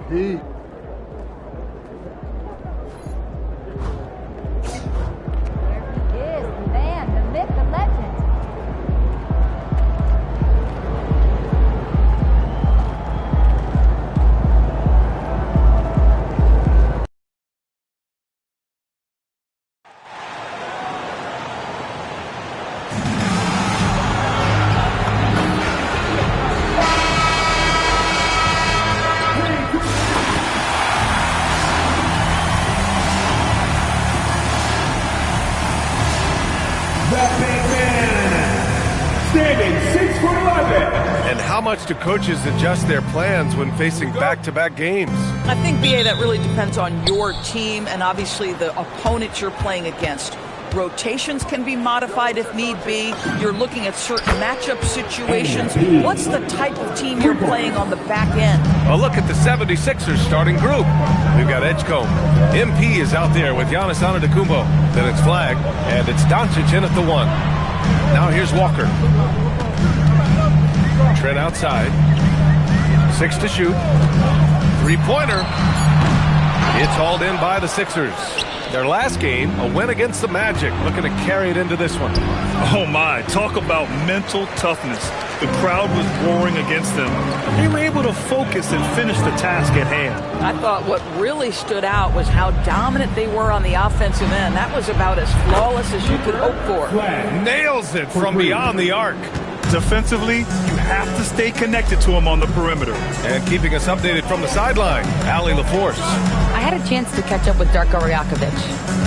Deep. There he is, the man, the myth, the legend. Standing 6'11". And how much do coaches adjust their plans when facing back-to-back games? I think, B.A., that really depends on your team and obviously the opponent you're playing against. Rotations can be modified if need be. You're looking at certain matchup situations. What's the type of team you're playing on the back end? A look at the 76ers starting group. We've got Edgecombe. MP is out there with Giannis Antetokounmpo. Then it's Flag, and it's Doncic in at the 1. Now here's Walker. Trent outside. 6 to shoot. Three-pointer. It's hauled in by the Sixers. Their last game, a win against the Magic, looking to carry it into this one. Oh my, talk about mental toughness. The crowd was roaring against them. They were able to focus and finish the task at hand. I thought what really stood out was how dominant they were on the offensive end. That was about as flawless as you could hope for. Nails it from beyond the arc. Defensively, you have to stay connected to him on the perimeter. And keeping us updated from the sideline, Allie LaForce. I had a chance to catch up with Darko Rajakovic.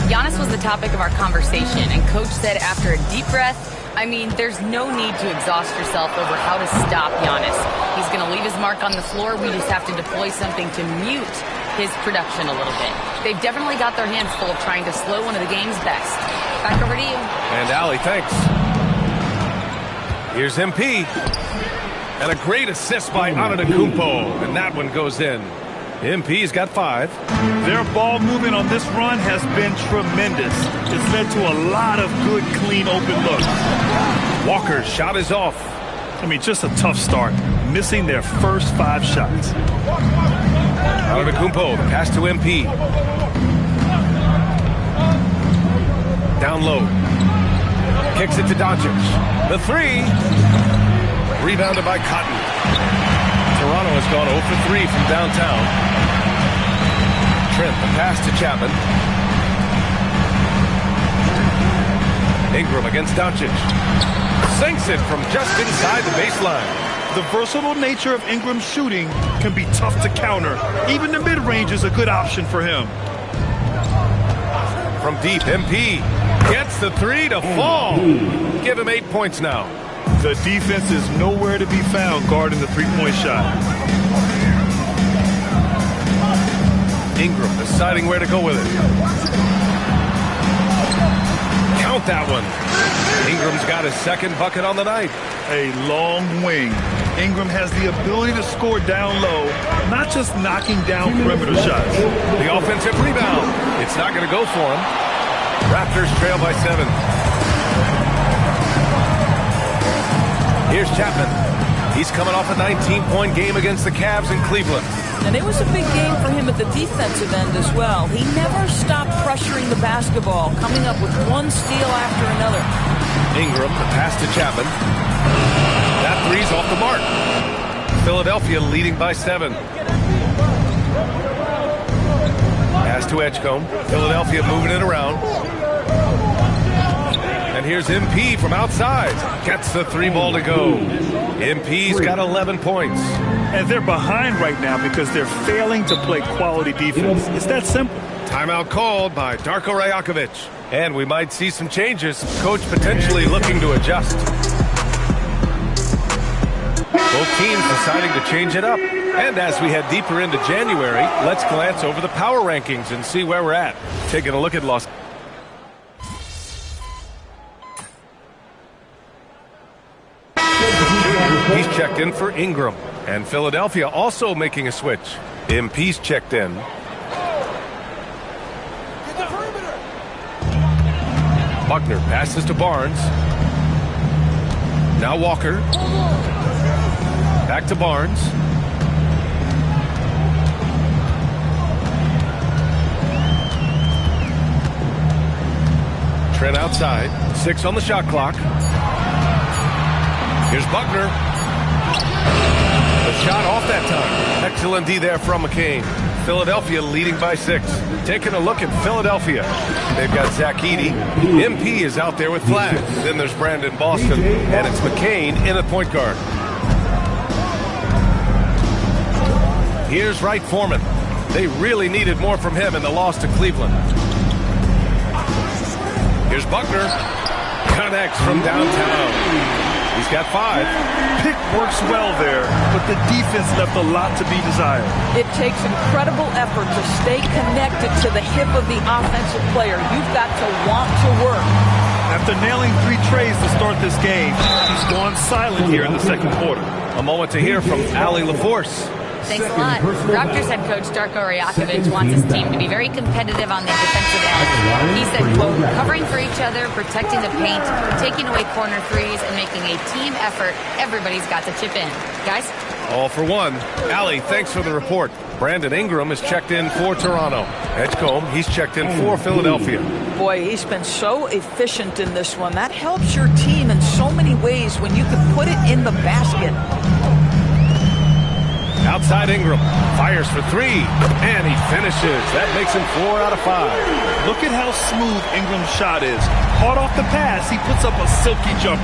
Giannis was the topic of our conversation, and Coach said after a deep breath, I mean, there's no need to exhaust yourself over how to stop Giannis. He's going to leave his mark on the floor. We just have to deploy something to mute his production a little bit. They've definitely got their hands full trying to slow one of the game's best. Back over to you. And Allie, thanks. Here's MP. And a great assist by Antetokounmpo. And that one goes in. MP's got 5. Their ball movement on this run has been tremendous. It's led to a lot of good, clean, open looks. Walker's shot is off. I mean, just a tough start, missing their first 5 shots. Antetokounmpo, the pass to MP. Down low. Kicks it to Doncic. The 3. Rebounded by Cotton. Toronto has gone 0 for 3 from downtown. Trent, the pass to Chapman. Ingram against Doncic. Sinks it from just inside the baseline. The versatile nature of Ingram's shooting can be tough to counter. Even the mid-range is a good option for him. From deep, MP gets the 3 to fall. Give him 8 points now. The defense is nowhere to be found guarding the three-point shot. Ingram deciding where to go with it. Count that one. Ingram's got his second bucket on the night. A long wing. Ingram has the ability to score down low, not just knocking down perimeter shots. The offensive rebound. It's not going to go for him. Raptors trail by 7. Here's Chapman. He's coming off a 19-point game against the Cavs in Cleveland. And it was a big game for him at the defensive end as well. He never stopped pressuring the basketball, coming up with one steal after another. Ingram, the pass to Chapman. That 3's off the mark. Philadelphia leading by 7. Pass to Edgecombe. Philadelphia moving it around. And here's MP from outside. Gets the 3 ball to go. MP's got 11 points. And they're behind right now because they're failing to play quality defense. It's that simple. Timeout called by Darko Rajakovic. And we might see some changes. Coach potentially looking to adjust. Both teams deciding to change it up. And as we head deeper into January, let's glance over the power rankings and see where we're at. Taking a look at Los Angeles. He's checked in for Ingram. And Philadelphia also making a switch. MP's checked in. Buckner passes to Barnes. Now Walker. Back to Barnes. Trent outside. 6 on the shot clock. Here's Buckner. The shot off that time. Excellent D there from McCain. Philadelphia leading by 6. Taking a look at Philadelphia. They've got Zach Edey. MP is out there with flags. Then there's Brandon Boston. And it's McCain in at point guard. Here's Wright Foreman. They really needed more from him in the loss to Cleveland. Here's Buckner. Connects from downtown. He's got 5. Pick works well there, but the defense left a lot to be desired. It takes incredible effort to stay connected to the hip of the offensive player. You've got to want to work. After nailing 3 trays to start this game, he's gone silent here in the second quarter. A moment to hear from Allie LaForce. Thanks a lot. Raptors head coach Darko Rajakovic wants his team to be very competitive on the defensive end. He said, quote, covering for each other, protecting the paint, taking away corner threes, and making a team effort. Everybody's got to chip in. Guys? All for one. Allie, thanks for the report. Brandon Ingram is checked in for Toronto. Edgecombe, he's checked in for Philadelphia. Boy, he's been so efficient in this one. That helps your team in so many ways when you can put it in the basket. Outside Ingram, fires for 3, and he finishes. That makes him 4 out of 5. Look at how smooth Ingram's shot is. Hard off the pass, he puts up a silky jumper.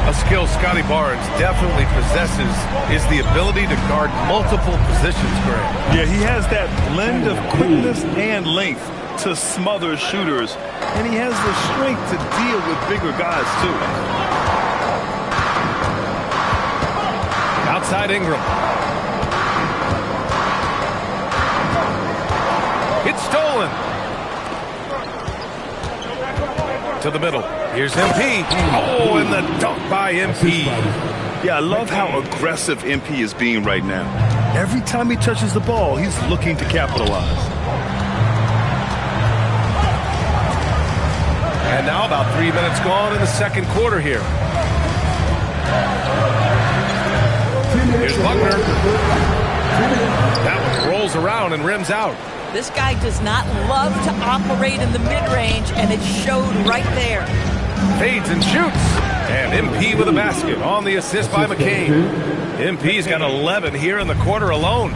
A skill Scotty Barnes definitely possesses is the ability to guard multiple positions, Greg. Yeah, he has that blend of quickness and length to smother shooters, and he has the strength to deal with bigger guys, too. Outside Ingram. It's stolen. To the middle. Here's MP. Oh, and the dunk by MP. Yeah, I love how aggressive MP is being right now. Every time he touches the ball, he's looking to capitalize. And now about 3 minutes gone in the second quarter here. Here's Buckner. That one rolls around and rims out. This guy does not love to operate in the mid-range, and it showed right there. Fades and shoots. And MP with a basket on the assist by McCain. MP's got 11 here in the quarter alone.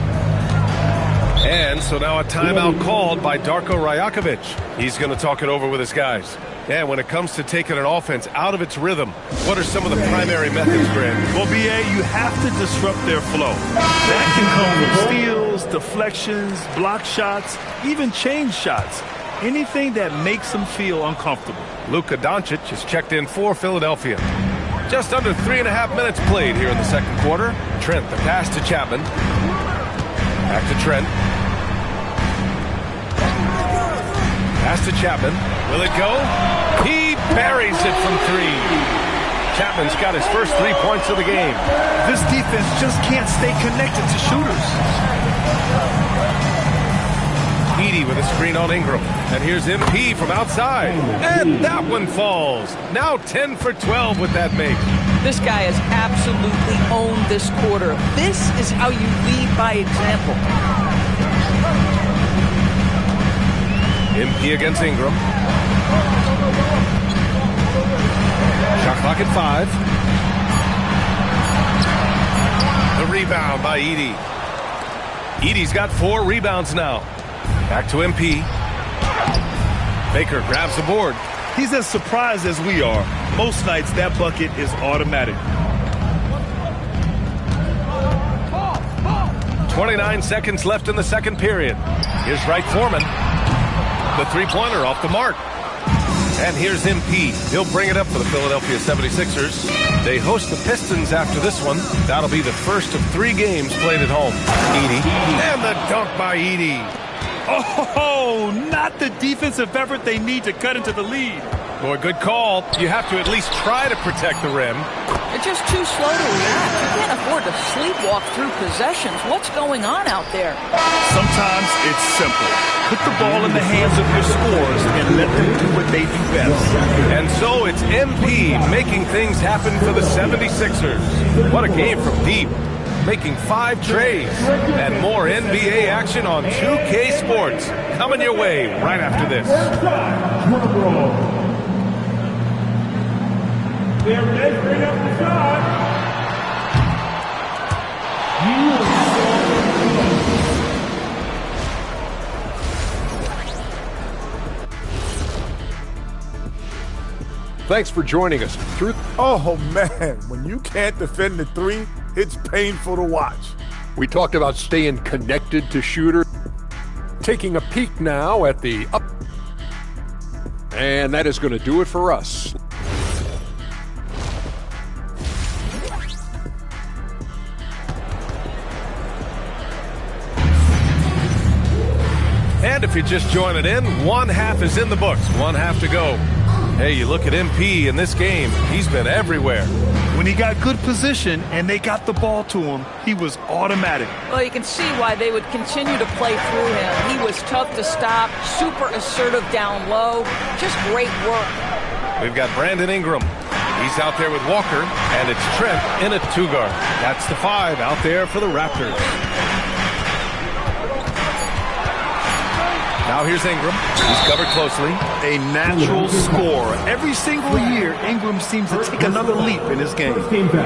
And so now a timeout called by Darko Rajakovic. He's going to talk it over with his guys. And when it comes to taking an offense out of its rhythm, what are some of the primary methods, Grant? Well, B.A., you have to disrupt their flow. That can come from steals, deflections, block shots, even change shots. Anything that makes them feel uncomfortable. Luka Doncic is checked in for Philadelphia. Just under 3.5 minutes played here in the second quarter. Trent, the pass to Chapman. Back to Trent. Pass to Chapman. Will it go? He buries it from 3. Chapman's got his first 3 points of the game. This defense just can't stay connected to shooters. Edey with a screen on Ingram. And here's MP from outside. And that one falls. Now 10 for 12 with that make. This guy has absolutely owned this quarter. This is how you lead by example. MP against Ingram. Shot clock at 5. The rebound by Edey. Edey's got 4 rebounds now. Back to MP. Baker grabs the board. He's as surprised as we are. Most nights that bucket is automatic. 29 seconds left in the second period. Here's Wright Foreman. The three-pointer off the mark. And here's MP. He'll bring it up for the Philadelphia 76ers. They host the Pistons after this one. That'll be the first of 3 games played at home. Edey. And the dunk by Edey. Oh, not the defensive effort they need to cut into the lead. Boy, good call. You have to at least try to protect the rim. They're just too slow to react. You can't afford to sleepwalk through possessions. What's going on out there? Sometimes it's simple. Put the ball in the hands of your scorers and let them do what they do best. And so it's MP making things happen for the 76ers. What a game from deep. Making 5 trays. And more NBA action on 2K Sports. Coming your way right after this. They're measuring up the shot. Thanks for joining us. Oh, man, when you can't defend the three, it's painful to watch. We talked about staying connected to shooter. Taking a peek now at the up. And that is going to do it for us. And if you're just joining in, one half is in the books, one half to go. Hey, you look at MP in this game, he's been everywhere. When he got good position and they got the ball to him, he was automatic. Well, you can see why they would continue to play through him. He was tough to stop, super assertive down low, just great work. We've got Brandon Ingram. He's out there with Walker, and it's Trent in a two-guard. That's the 5 out there for the Raptors. Now here's Ingram. He's covered closely. A natural scorer. Every single year, Ingram seems to take another leap in his game.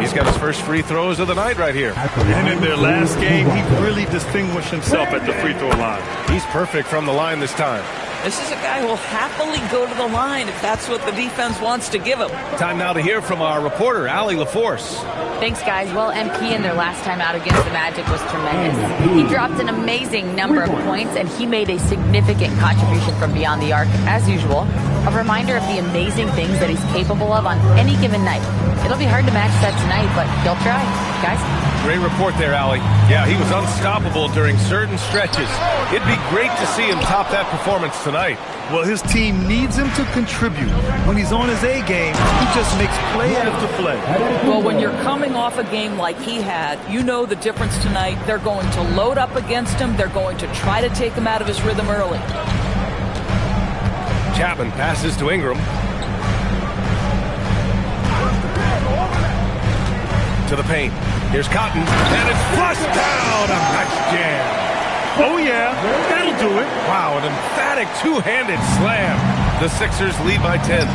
He's got his first free throws of the night right here. And in their last game, he really distinguished himself at the free throw line. He's perfect from the line this time. This is a guy who will happily go to the line if that's what the defense wants to give him. Time now to hear from our reporter, Allie LaForce. Thanks, guys. Well, MP in their last time out against the Magic was tremendous. He dropped an amazing number of points, and he made a significant contribution from beyond the arc, as usual. A reminder of the amazing things that he's capable of on any given night. It'll be hard to match that tonight, but he'll try. Guys? Great report there, Allie. Yeah, he was unstoppable during certain stretches. It'd be great to see him top that performance tonight. Well, his team needs him to contribute. When he's on his A game, he just makes play after play. Well, when you're coming off a game like he had, you know the difference tonight. They're going to load up against him. They're going to try to take him out of his rhythm early. Chapman passes to Ingram. To the paint. Here's Cotton, and it's flushed down. A nice jam. Oh, yeah, that'll do it. Wow, an emphatic two-handed slam. The Sixers lead by 10.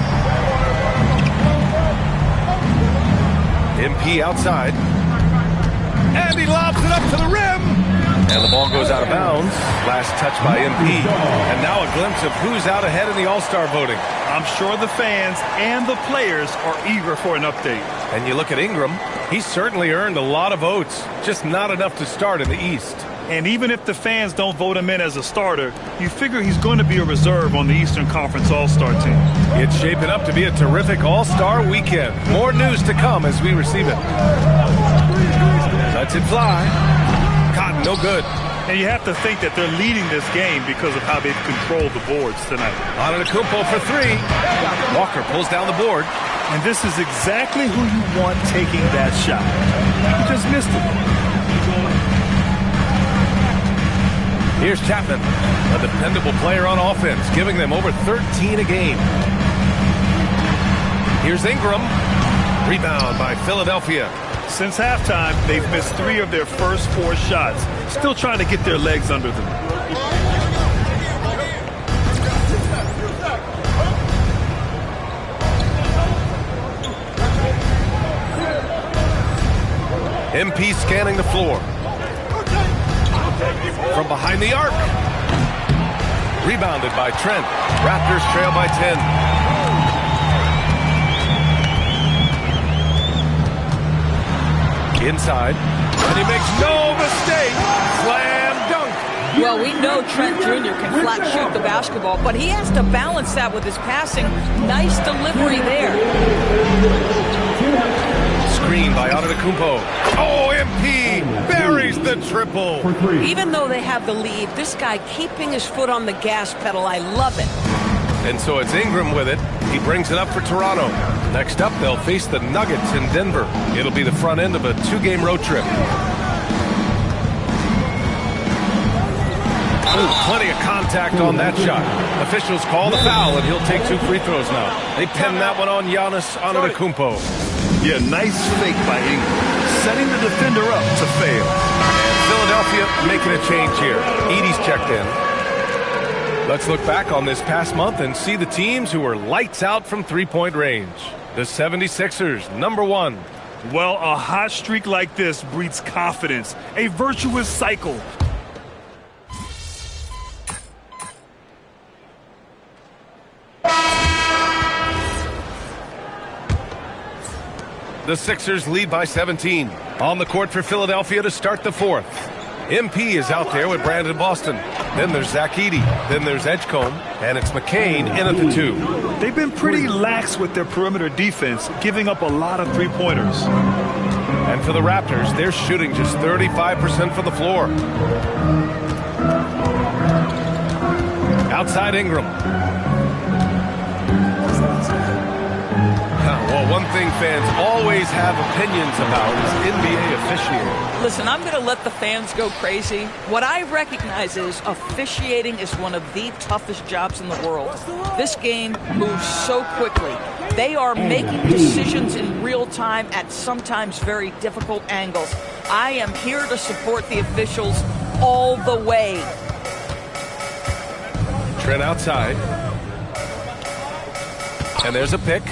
MP outside. And he lobs it up to the rim. And the ball goes out of bounds. Last touch by MP. And now a glimpse of who's out ahead in the All-Star voting. I'm sure the fans and the players are eager for an update. And you look at Ingram, he's certainly earned a lot of votes, just not enough to start in the East. And even if the fans don't vote him in as a starter, you figure he's going to be a reserve on the Eastern Conference All-Star team. It's shaping up to be a terrific All-Star weekend. More news to come as we receive it. Lets it fly. Cotton, no good. And you have to think that they're leading this game because of how they've controlled the boards tonight. Antetokounmpo for 3. Walker pulls down the board. And this is exactly who you want taking that shot. You just missed it. Here's Chapman, a dependable player on offense, giving them over 13 a game. Here's Ingram. Rebound by Philadelphia. Since halftime, they've missed 3 of their first 4 shots. Still trying to get their legs under them. MP scanning the floor. From behind the arc. Rebounded by Trent. Raptors trail by 10. Inside. And he makes no mistake. Slam dunk. Well, we know Trent Jr. can flat shoot the basketball, but he has to balance that with his passing. Nice delivery there. Screen by Antetokounmpo. Oh, MP buries the triple. Even though they have the lead, this guy keeping his foot on the gas pedal, I love it. And so it's Ingram with it. He brings it up for Toronto. Next up, they'll face the Nuggets in Denver. It'll be the front end of a 2-game road trip. Ooh, plenty of contact on that shot. Officials call the foul, and he'll take 2 free throws now. They pin that one on Giannis Antetokounmpo. Yeah, nice fake by Ingram. Setting the defender up to fail. And Philadelphia making a change here. Edey's checked in. Let's look back on this past month and see the teams who were lights out from 3-point range. The 76ers, number 1. Well, a hot streak like this breeds confidence, a virtuous cycle. The Sixers lead by 17. On the court for Philadelphia to start the 4th. MP is out there with Brandon Boston. Then there's Zach Edey. Then there's Edgecombe. And it's McCain in at the 2. They've been pretty lax with their perimeter defense, giving up a lot of three-pointers. And for the Raptors, they're shooting just 35% from the floor. Outside Ingram. Well, one thing fans always have opinions about is NBA officiating. Listen, I'm going to let the fans go crazy. What I recognize is officiating is one of the toughest jobs in the world. This game moves so quickly. They are making decisions in real time at sometimes very difficult angles. I am here to support the officials all the way. Trent outside. And there's a pick.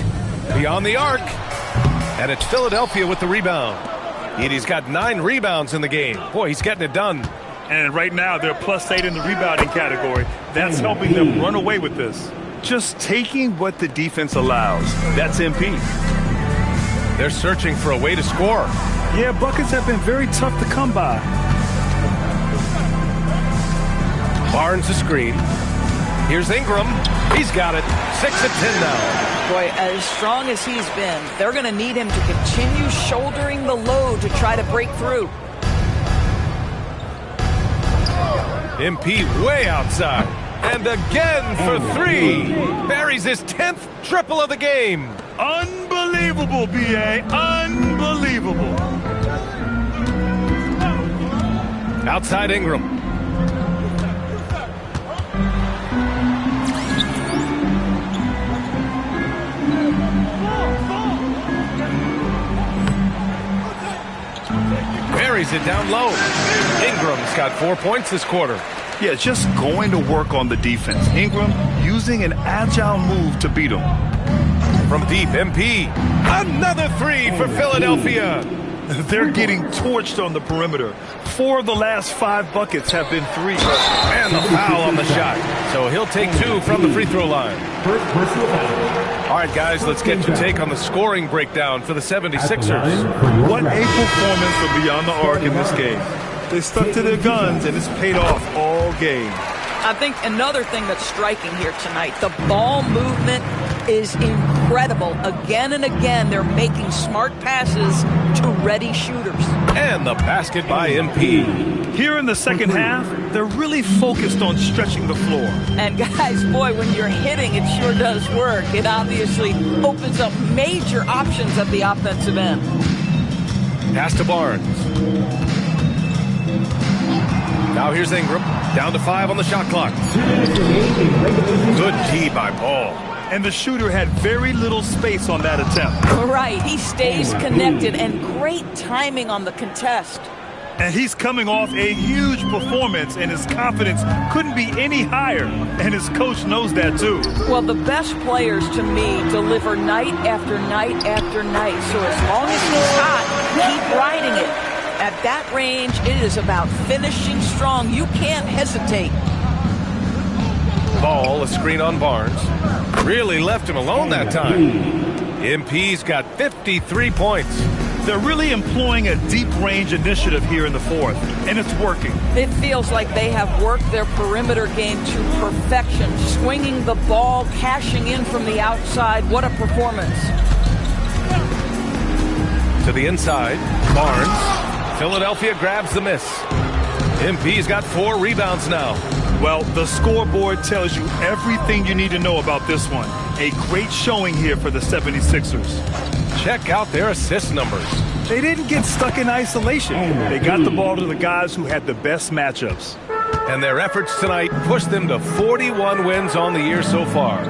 Beyond the arc. And it's Philadelphia with the rebound. Edey's got 9 rebounds in the game. Boy, he's getting it done. And right now, they're +8 in the rebounding category. That's helping them run away with this. Just taking what the defense allows. That's MP. They're searching for a way to score. Yeah, buckets have been very tough to come by. Barnes a screen. Here's Ingram. He's got it. 6 of 10 now. Boy, as strong as he's been, they're going to need him to continue shouldering the load to try to break through. MP way outside. And again for 3. Buries his 10th triple of the game. Unbelievable, B.A. Unbelievable. Outside Ingram. Buries it down low. Ingram's got 4 points this quarter. Yeah, just going to work on the defense. Ingram using an agile move to beat him. From deep, MP. Another 3 for Philadelphia. They're getting torched on the perimeter. 4 of the last 5 buckets have been 3. And the foul on the shot. So he'll take 2 from the free throw line. All right, guys, let's get your take on the scoring breakdown for the 76ers. What a performance for Beyond the Arc in this game. They stuck to their guns, and it's paid off all game. I think another thing that's striking here tonight, the ball movement is incredible. Again and again, they're making smart passes to ready shooters. And the basket by MP. Here in the second half, they're really focused on stretching the floor. And guys, boy, when you're hitting, it sure does work. It obviously opens up major options at the offensive end. Pass to Barnes. Now here's Ingram. Down to 5 on the shot clock. Good D by Ball. And the shooter had very little space on that attempt. Right, he stays connected, and great timing on the contest. And he's coming off a huge performance, and his confidence couldn't be any higher. And his coach knows that, too. Well, the best players, to me, deliver night after night after night. So as long as he's hot, keep riding it. At that range, it is about finishing strong. You can't hesitate. Ball, a screen on Barnes. Really left him alone that time. MP's got 53 points. They're really employing a deep range initiative here in the 4th, and it's working. It feels like they have worked their perimeter game to perfection, swinging the ball, cashing in from the outside. What a performance. To the inside, Barnes. Philadelphia grabs the miss. MP's got 4 rebounds now. Well, the scoreboard tells you everything you need to know about this one. A great showing here for the 76ers. Check out their assist numbers. They didn't get stuck in isolation. They got the ball to the guys who had the best matchups. And their efforts tonight pushed them to 41 wins on the year so far.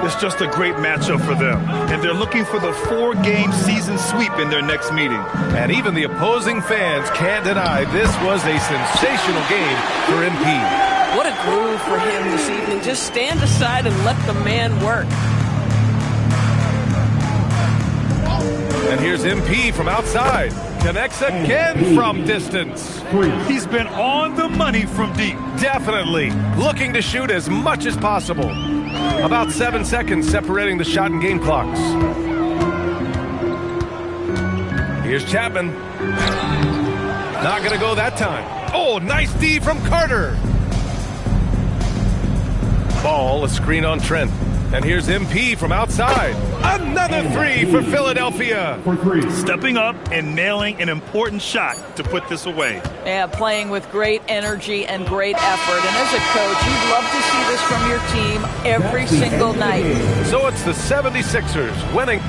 It's just a great matchup for them. And they're looking for the 4-game season sweep in their next meeting. And even the opposing fans can't deny this was a sensational game for MP. What a groove for him this evening. Just stand aside and let the man work. And here's MP from outside. Connects again from distance. He's been on the money from deep. Definitely. Looking to shoot as much as possible. About 7 seconds separating the shot and game clocks. Here's Chapman. Not going to go that time. Oh, nice D from Carter. Ball, a screen on Trent. And here's MP from outside. Another three for Philadelphia. Stepping up and nailing an important shot to put this away. Yeah, playing with great energy and great effort. And as a coach, you'd love to see this from your team every single night. So it's the 76ers winning.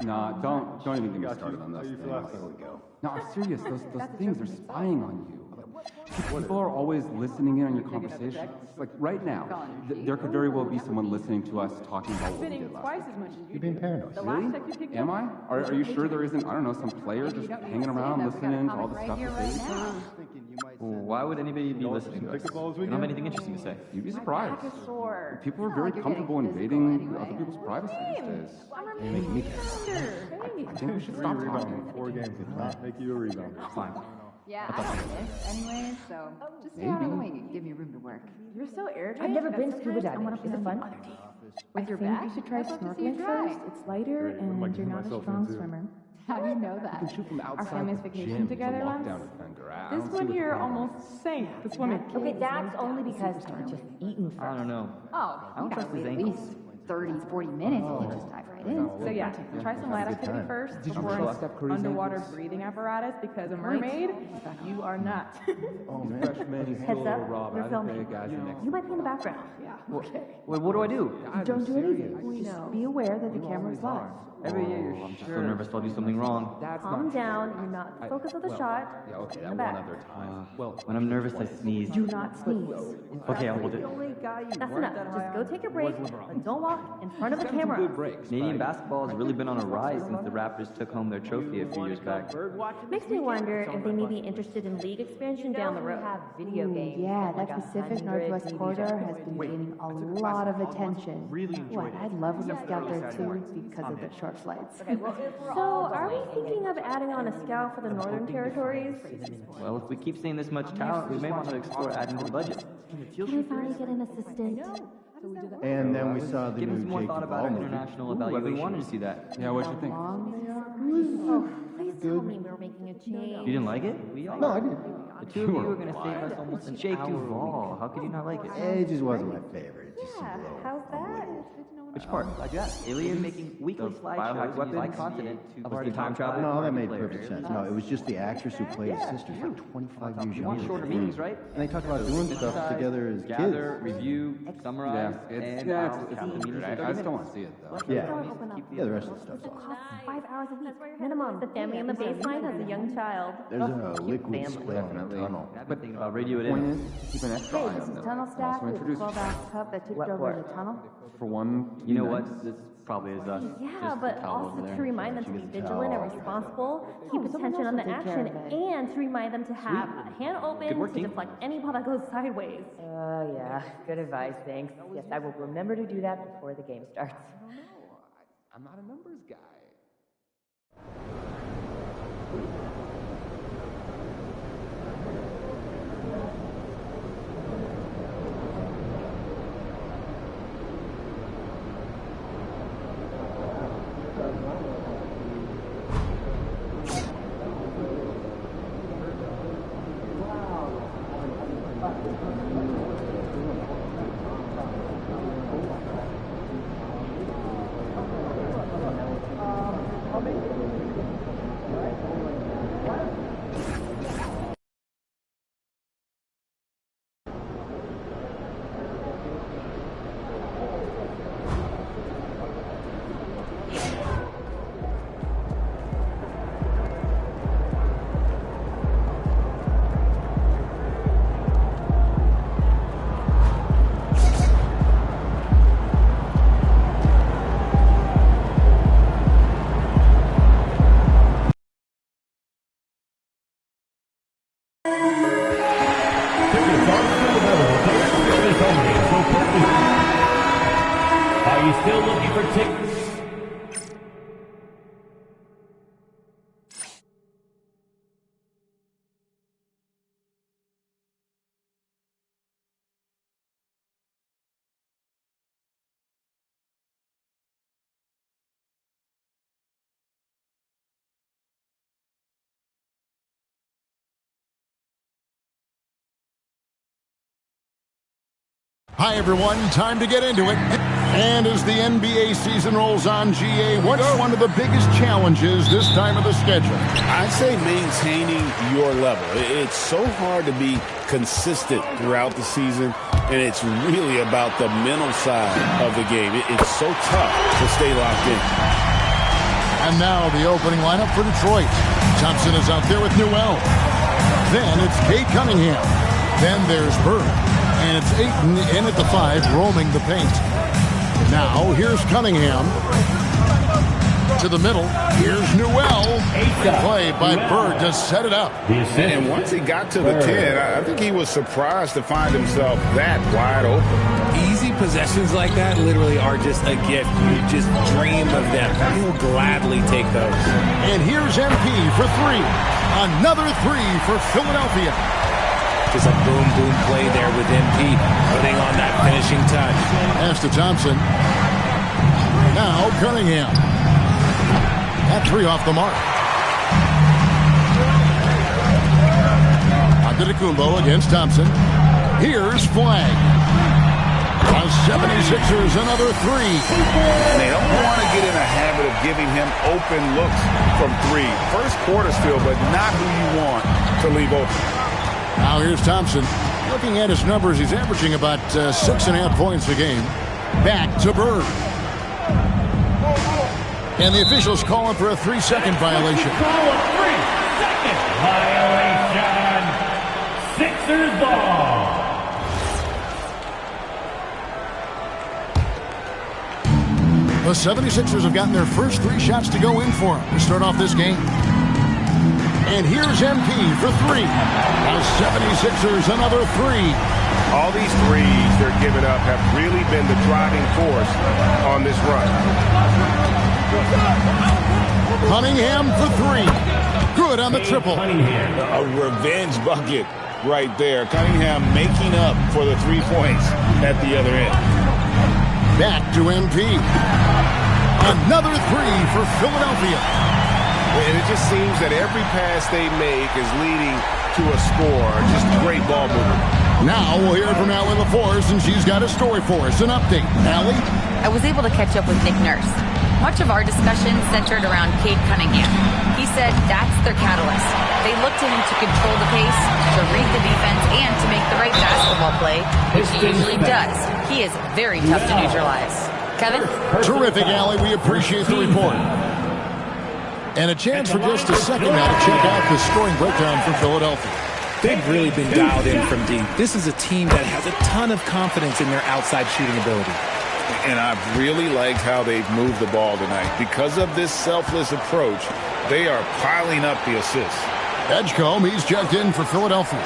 Nah, don't even get me started on those things. No, I'm serious. Those things are spying on you. People are always listening in on your conversations. Like right now, there could very well be someone listening to us talking about what we did last night. You're being paranoid. Really? Am I? Are you sure there isn't, I don't know, some player just hanging around listening to all the stuff that they say? Why would anybody be listening to us? You don't have anything interesting to say. You'd be surprised. People are very comfortable invading other people's privacy these days. You're making me care. I think we should stop talking. 4 games did not make you a rebound. Fine. Yeah, I don't miss anyways, so just stay out of the way and give me room to work. You're so irritating. I've never been scuba diving. Is it fun? With your back? You should try snorkeling first. It's lighter and you're not a strong swimmer. How do you know that? You can shoot from Our outside family's the vacation gym. together It's a once. lockdown defender. I This don't see one what here the problem almost sank. The swimming pool. Okay, that's only because we're just eating first. I don't know. Oh, I don't you trust gotta his wait at ankles. least 30, 40 minutes and you just dive right in. So yeah, try some light activity first before an underwater breathing apparatus because a mermaid, you are not. Oh, freshman, he's Heads still up, Rob. we're I filming. think guys next. You might be in the background. Yeah. Wait, what do I do? Don't do anything. Just be aware that the camera's live. Every year you're I'm just so nervous I'll do something wrong. That's Calm not down. You're not the focus of the shot. Yeah, okay, that In one the back. other time. Well, When I'm nervous, I sneeze. Do not sneeze. Okay, I'll hold it. That's enough. Just go take a break, but don't walk in front of the camera. good breaks. Canadian basketball has really been on a rise since the Raptors took home their trophy a few years back. Makes me wonder if they may be interested in league expansion down the road. Video games. Yeah, that Pacific Northwest corridor has been gaining a lot of attention. What, I'd love to scout there too because of the short flights. So, are we thinking of adding on a scout for the Northern Territories? Well, if we keep seeing this much talent, we may want to explore adding to the budget. Can we finally get an assistant? And then we saw the Give him new some more Jake thought about Duvall our movie. international I've been evaluation. wanting to see that. Yeah, what'd you think? Oh, please tell me we're making a change. You didn't like it? We all No, I did. The two of you were going to save us almost an Jake Duvall. How could you not like it? It just wasn't my favorite. It just seemed Yeah, a little. how's that? Which part? Like that. Aliens making weekly slideshows weapons by continent of our time travel. No, that made perfect sense. No, it was just the actress who played his sister, like 25 years You want younger. shorter meetings, right? And they talked about doing stuff together as Gather, kids. review, summarize, It's and it's count the meetings. I just don't want to see it though. Yeah. Yeah, the rest of the stuff's awesome. Costs 5 hours a week minimum. The family in the baseline has a young child. There's a liquid spill in the tunnel. I've been thinking about radio it Point in. is, keep an extra Hey, eye this on is them. tunnel staff Also with introduce 12-ounce cup that tipped over the tunnel. for one. You know what? This probably is us. Yeah, Just but the towel also over there. to remind them to be vigilant and responsible, keep attention on the action, and to remind them to have a hand open Good work, to team. deflect any ball that goes sideways. Yeah, good advice, thanks. Yes, I will remember to do that before the game starts. I'm not a numbers guy. Hi, everyone. Time to get into it. And as the NBA season rolls on, GA, what's one of the biggest challenges this time of the schedule? I'd say maintaining your level. It's so hard to be consistent throughout the season, and it's really about the mental side of the game. It's so tough to stay locked in. And now the opening lineup for Detroit. Thompson is out there with Newell. Then it's Cade Cunningham. Then there's Bird. And it's Ayton in at the 5, roaming the paint. Now, here's Cunningham. To the middle. Here's Newell. Play by Bird to set it up. And once he got to the 10, I think he was surprised to find himself that wide open. Easy possessions like that literally are just a gift. You just dream of them. He'll gladly take those. And here's MP for 3. Another 3 for Philadelphia. Just a boom play there with MP putting on that finishing touch. Pass to Thompson. Now Cunningham. That 3 off the mark. Antetokounmpo against Thompson. Here's Flag. The 76ers another 3. And they don't want to get in a habit of giving him open looks from 3. First quarter still, but not who you want to leave open. Now here's Thompson. Looking at his numbers, he's averaging about 6.5 points a game. Back to Bird. And the officials call him for a 3-second violation. Call a 3-second violation. Sixers ball. The 76ers have gotten their first 3 shots to go in for them to start off this game. And here's MP for 3. The 76ers another 3. All these threes they're giving up have really been the driving force on this run. Cunningham for 3. Good on the triple. A revenge bucket right there. Cunningham making up for the 3 points at the other end. Back to MP. Another 3 for Philadelphia. And it just seems that every pass they make is leading to a score. Just great ball movement. Now we'll hear from Allie LaForce, and she's got a story for us. An update. Allie? I was able to catch up with Nick Nurse. Much of our discussion centered around Cade Cunningham. He said that's their catalyst. They look to him to control the pace, to read the defense, and to make the right basketball play, which he usually does. He is very tough to neutralize. Kevin? Terrific, Allie. We appreciate the report. And a chance for just a second now to check out the scoring breakdown for Philadelphia. They've really been dialed in from deep. This is a team that has a ton of confidence in their outside shooting ability. And I've really liked how they've moved the ball tonight. Because of this selfless approach, they are piling up the assists. Edgecombe, he's checked in for Philadelphia.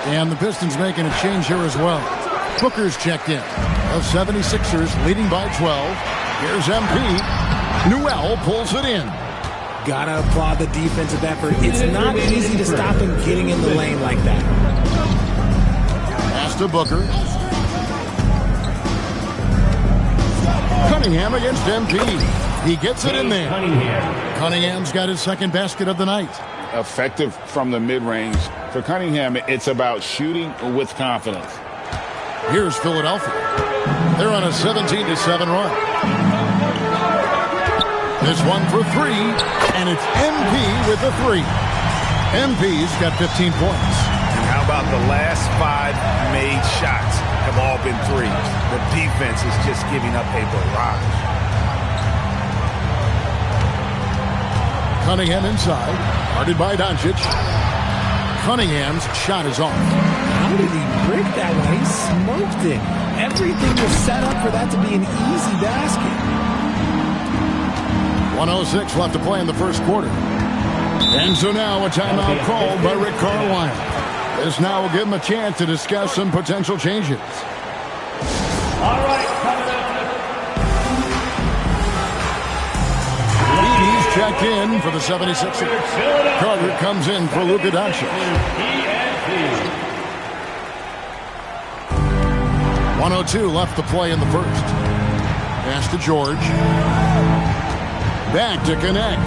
And the Pistons making a change here as well. Booker's checked in. The 76ers leading by 12. Here's MP. Newell pulls it in. Gotta applaud the defensive effort. It's not easy to stop him getting in the lane like that. Pass to Booker. Cunningham against MP. He gets it in there. Cunningham's got his second basket of the night. Effective from the mid-range. For Cunningham, it's about shooting with confidence. Here's Philadelphia. They're on a 17-7 run. This one for 3, and it's MP with the 3. MP's got 15 points. And how about the last 5 made shots have all been threes? The defense is just giving up a barrage. Cunningham inside, guarded by Doncic. Cunningham's shot is off. How did he break that one? He smoked it. Everything was set up for that to be an easy basket. 1:06 left to play in the first quarter. And so now a timeout called by Rick Carlisle. This now will give him a chance to discuss some potential changes. All right, checked in for the 76ers. Carter comes in for Luka Doncic. 1:02 left to play in the first. Pass to George. Back to connect.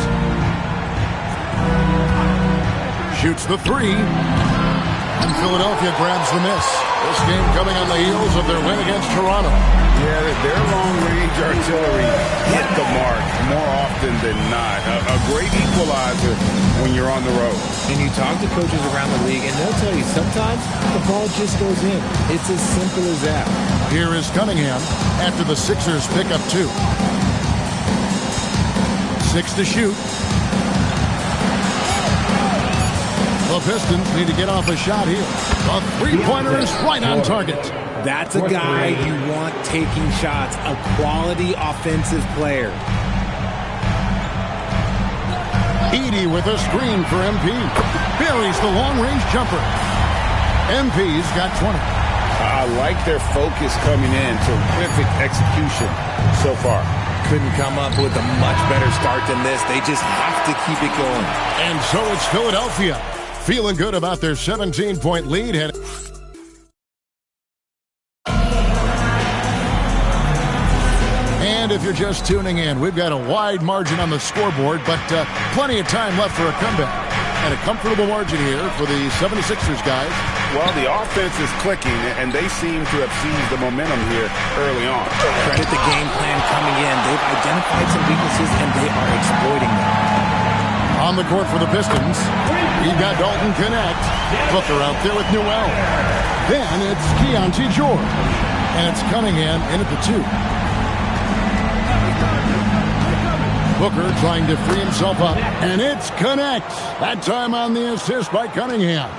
Shoots the three. And Philadelphia grabs the miss. This game coming on the heels of their win against Toronto. Yeah, their long-range artillery hit the mark more often than not. A great equalizer when you're on the road. And you talk to coaches around the league, and they'll tell you sometimes the ball just goes in. It's as simple as that. Here is Cunningham after the Sixers pick up 2. 6 to shoot. The Pistons need to get off a shot here. The three-pointer is right on target. That's a guy you want taking shots, a quality offensive player. Edey with a screen for MP. Buries the long-range jumper. MP's got 20. I like their focus coming in. Terrific execution so far. Couldn't come up with a much better start than this. They just have to keep it going. And so it's Philadelphia. Feeling good about their 17-point lead. And if you're just tuning in, we've got a wide margin on the scoreboard, but plenty of time left for a comeback. And a comfortable margin here for the 76ers guys. Well, the offense is clicking, and they seem to have seized the momentum here early on. Credit the game plan coming in. They've identified some weaknesses, and they are exploiting them. On the court for the Pistons, we've got Dalton Connect. Booker out there with Newell. Then it's Keontae George. And it's Cunningham in at the 2. Booker trying to free himself up. And it's Connect. That time on the assist by Cunningham.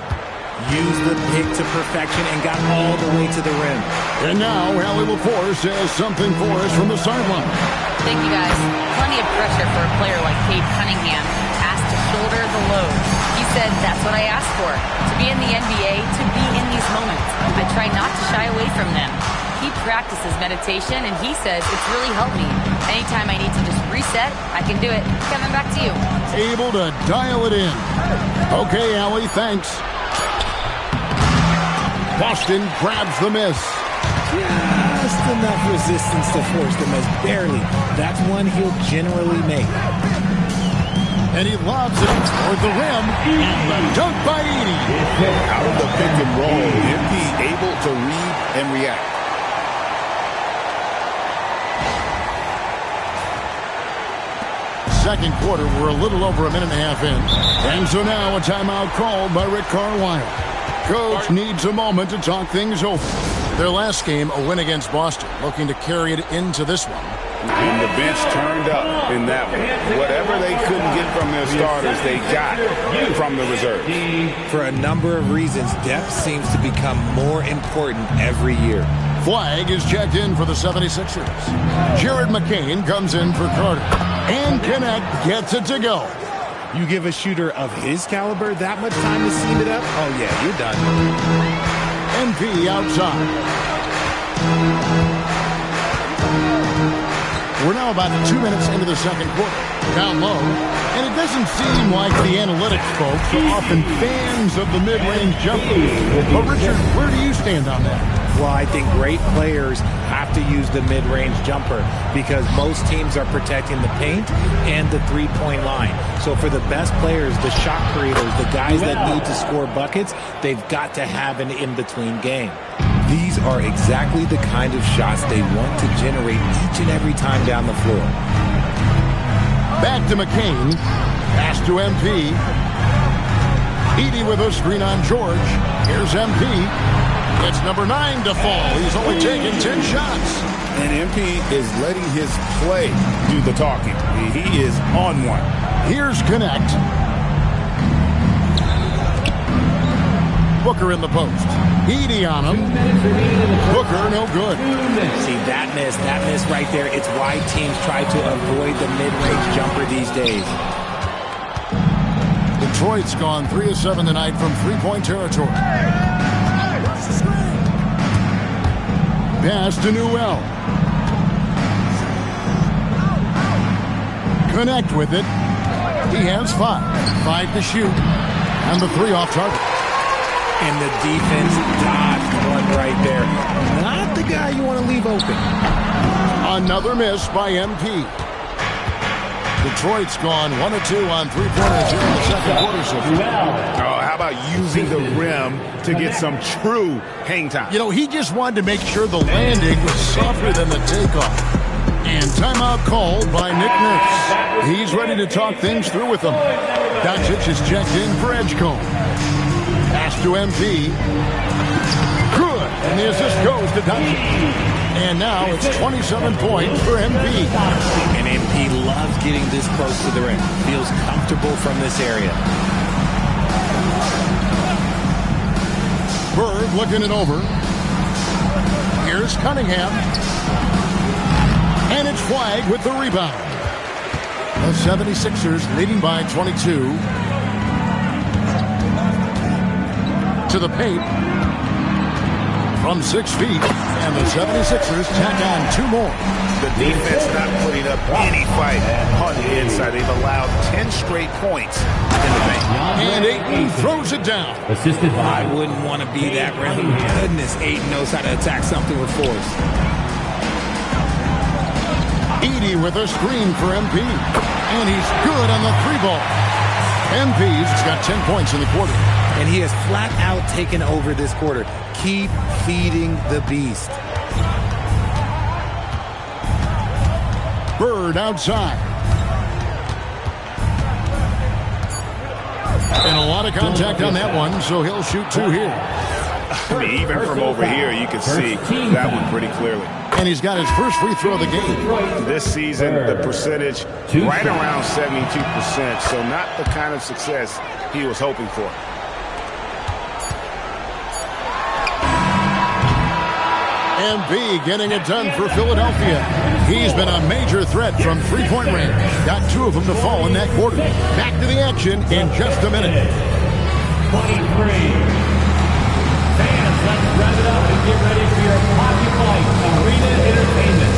Used the pick to perfection and got all the way to the rim. And now Allie LaForce has something for us from the sideline. Thank you, guys. Plenty of pressure for a player like Cade Cunningham. Asked to shoulder the load. He said, that's what I asked for. To be in the NBA, to be in these moments. I try not to shy away from them. He practices meditation, and he says it's really helped me. Anytime I need to just reset, I can do it. Kevin, back to you. Able to dial it in. Okay, Allie, thanks. Boston grabs the miss. Just enough resistance to force the miss. Barely. That's one he'll generally make. And he lobs it toward the rim. And the dunk by Edey. Out of the pick and roll, MP able to read and react. Second quarter, we're a little over a minute and a half in. And so now a timeout called by Rick Carlisle. Coach needs a moment to talk things over. Their last game, a win against Boston, looking to carry it into this one. And the bench turned up in that one. Whatever they couldn't get from their starters, they got from the reserves. For a number of reasons, depth seems to become more important every year. Flag is checked in for the 76ers. Jared McCain comes in for Carter. And Connect gets it to go. You give a shooter of his caliber that much time to seam it up? Oh, yeah, you're done. MP outside. We're now about 2 minutes into the second quarter. Down low. And it doesn't seem like the analytics folks are often fans of the mid-range jumper. But, Richard, where do you stand on that? Well, I think great players have to use the mid-range jumper because most teams are protecting the paint and the three-point line. So for the best players, the shot creators, the guys that need to score buckets, they've got to have an in-between game. These are exactly the kind of shots they want to generate each and every time down the floor. Back to McCain. Pass to MP. Edey with a screen on George. Here's MP. It's number 9 to fall. He's only taken 10 shots. And MP is letting his play do the talking. He is on one. Here's Connect. Booker in the post. Edey on him. Booker no good. See, that miss right there. It's why teams try to avoid the mid-range jumper these days. Detroit's gone 3 of 7 tonight from three-point territory. Pass to Newell. Connect with it. He has 5. 5 to shoot. And the 3 off target. And the defense dodged one right there. Not the guy you want to leave open. Another miss by MP. Detroit's gone 1 of 2 on 3-pointers here in the second quarter so far. How about using the rim to get some true hang time? You know, he just wanted to make sure the landing was softer than the takeoff. And timeout called by Nick Nurse. He's ready to talk things through with them. Doncic is checked in for Edgecombe. Pass to MP. Good. And the assist goes to Doncic. And now it's 27 points for MP. And MP loves getting this close to the rim. Feels comfortable from this area. Bird looking it over. Here's Cunningham. And it's Flag with the rebound. The 76ers leading by 22. To the paint. From 6 feet. And the 76ers tack on 2 more. The defense not putting up any fight on the inside. They've allowed 10 straight points in the paint. And Ayton throws it down. Assisted by. I wouldn't want to be that rim. Goodness, Ayton knows how to attack something with force. Edie with a screen for MP. And he's good on the 3-ball. MP's got 10 points in the quarter. And he has flat out taken over this quarter. Keep feeding the beast. Bird outside. And a lot of contact on that one, so he'll shoot 2 here. I mean, even from over here, you can see that one pretty clearly. And he's got his first free throw of the game. This season, the percentage right around 72%, so not the kind of success he was hoping for. MP getting it done for Philadelphia. He's been a major threat from 3-point range. Got 2 of them to fall in that quarter. Back to the action in just a minute. 23. Fans, let's rev it up and get ready for your Hockey Fight Arena Entertainment.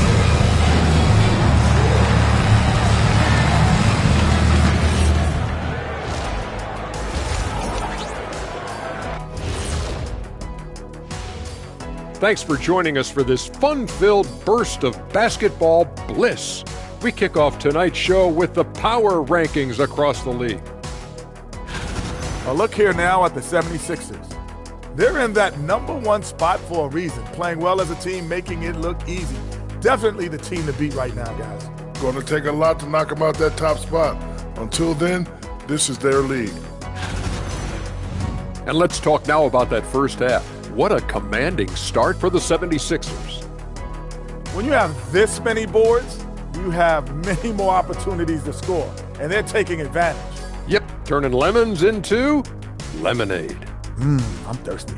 Thanks for joining us for this fun-filled burst of basketball bliss. We kick off tonight's show with the power rankings across the league. A look here now at the 76ers. They're in that #1 spot for a reason, playing well as a team, making it look easy. Definitely the team to beat right now, guys. Going to take a lot to knock them out that top spot. Until then, this is their league. And let's talk now about that first half. What a commanding start for the 76ers. When you have this many boards, you have many more opportunities to score, and they're taking advantage. Yep, turning lemons into lemonade. I'm thirsty.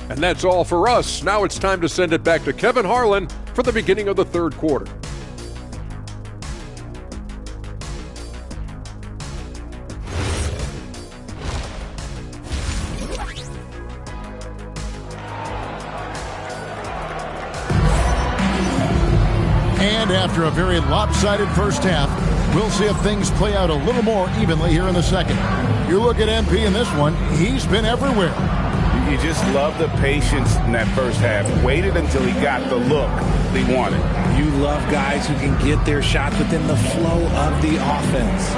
And that's all for us. Now it's time to send it back to Kevin Harlan for the beginning of the third quarter. And after a very lopsided first half, we'll see if things play out a little more evenly here in the second. You look at MP in this one, he's been everywhere. You just love the patience in that first half. Waited until he got the look he wanted. You love guys who can get their shots within the flow of the offense.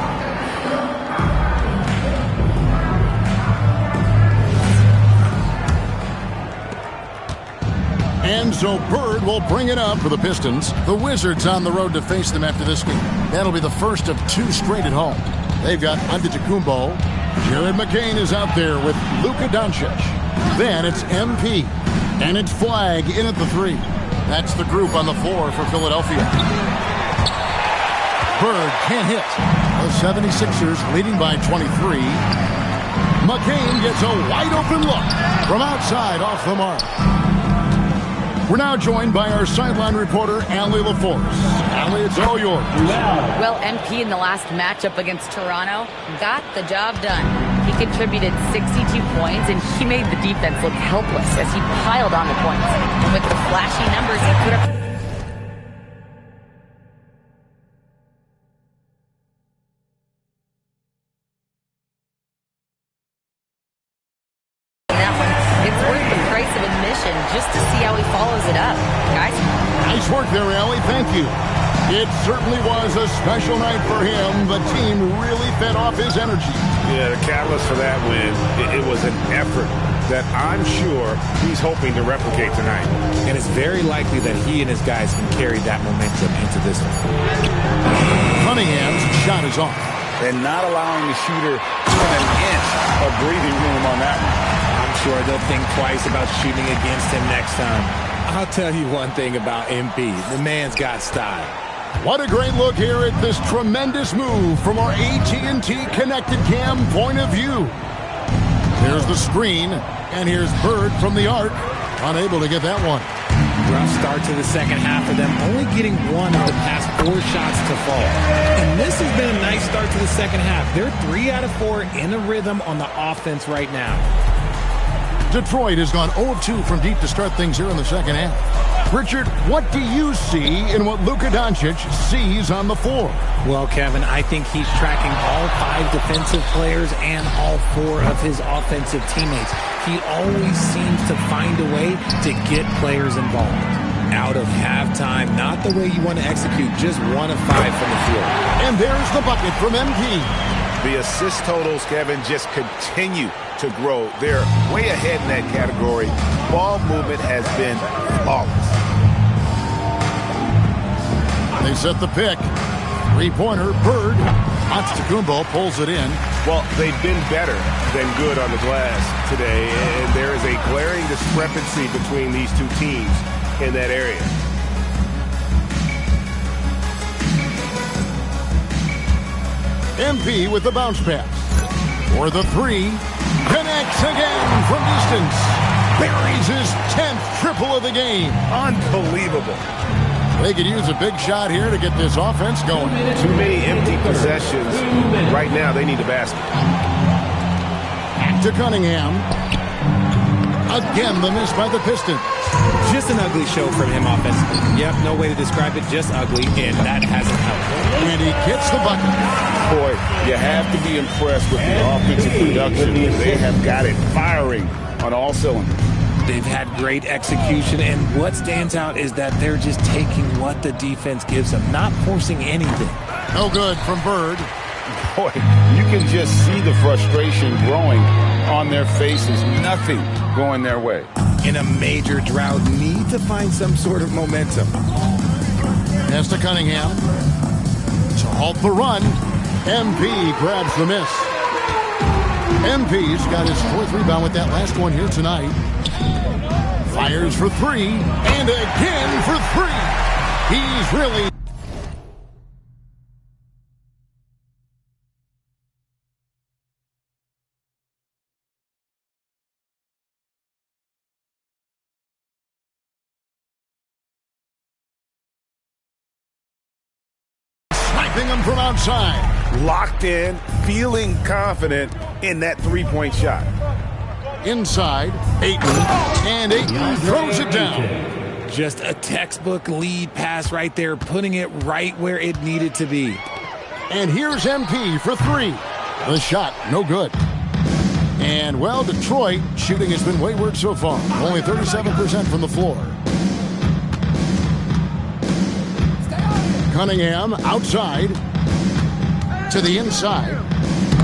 And so Bird will bring it up for the Pistons. The Wizards on the road to face them after this game. That'll be the first of 2 straight at home. They've got Antetokounmpo. Jared McCain is out there with Luka Doncic. Then it's MP. And it's Flag in at the 3. That's the group on the floor for Philadelphia. Bird can't hit. The 76ers leading by 23. McCain gets a wide open look from outside off the mark. We're now joined by our sideline reporter, Allie LaForce. Allie, it's all yours. Well, MP in the last matchup against Toronto got the job done. He contributed 62 points, and he made the defense look helpless as he piled on the points. And with the flashy numbers he put up... work there, Allie. Thank you. It certainly was a special night for him. The team really fed off his energy. Yeah, the catalyst for that win, it was an effort that I'm sure he's hoping to replicate tonight. And it's very likely that he and his guys can carry that momentum into this one. Cunningham's shot is off. And not allowing the shooter an inch of breathing room on that one. I'm sure they'll think twice about shooting against him next time. I'll tell you one thing about MP. The man's got style. What a great look here at this tremendous move from our AT&T Connected Cam point of view. There's the screen, and here's Bird from the arc. Unable to get that one. Rough start to the second half for them, only getting one of the past 4 shots to fall. And this has been a nice start to the second half. They're 3 out of 4 in a rhythm on the offense right now. Detroit has gone 0 of 2 from deep to start things here in the second half. Richard, what do you see in what Luka Doncic sees on the floor? Well, Kevin, I think he's tracking all 5 defensive players and all 4 of his offensive teammates. He always seems to find a way to get players involved. Out of halftime, not the way you want to execute, just 1 of 5 from the field. And there's the bucket from MP. The assist totals, Kevin, just continue to grow. They're way ahead in that category. Ball movement has been flawless. They set the pick. 3-pointer, Bird. Antetokounmpo pulls it in. Well, they've been better than good on the glass today, and there is a glaring discrepancy between these two teams in that area. MP with the bounce pass. For the 3. Connects again from distance. Buries his 10th triple of the game. Unbelievable. They could use a big shot here to get this offense going. Too many empty possessions. Right now, they need a basket. To Cunningham. Again, the miss by the Pistons. Just an ugly show from him offensively. Yep, no way to describe it, just ugly, and that hasn't helped. And he gets the bucket. Boy, you have to be impressed with the offensive production. They have got it firing on all cylinders. They've had great execution, and what stands out is that they're just taking what the defense gives them, not forcing anything. No good from Bird. Boy, you can just see the frustration growing on their faces. Nothing going their way. In a major drought, need to find some sort of momentum. Pass to Cunningham. To halt the run. MP grabs the miss. MP's got his 4th rebound with that last one here tonight. Fires for 3, and again for 3. He's really... sniping him from outside. Locked in, feeling confident in that 3-point shot. Inside, Ayton, and Ayton throws it down. Just a textbook lead pass right there, putting it right where it needed to be. And here's MP for 3. The shot, no good. And, well, Detroit, shooting has been wayward so far. Only 37% from the floor. Cunningham outside to the inside.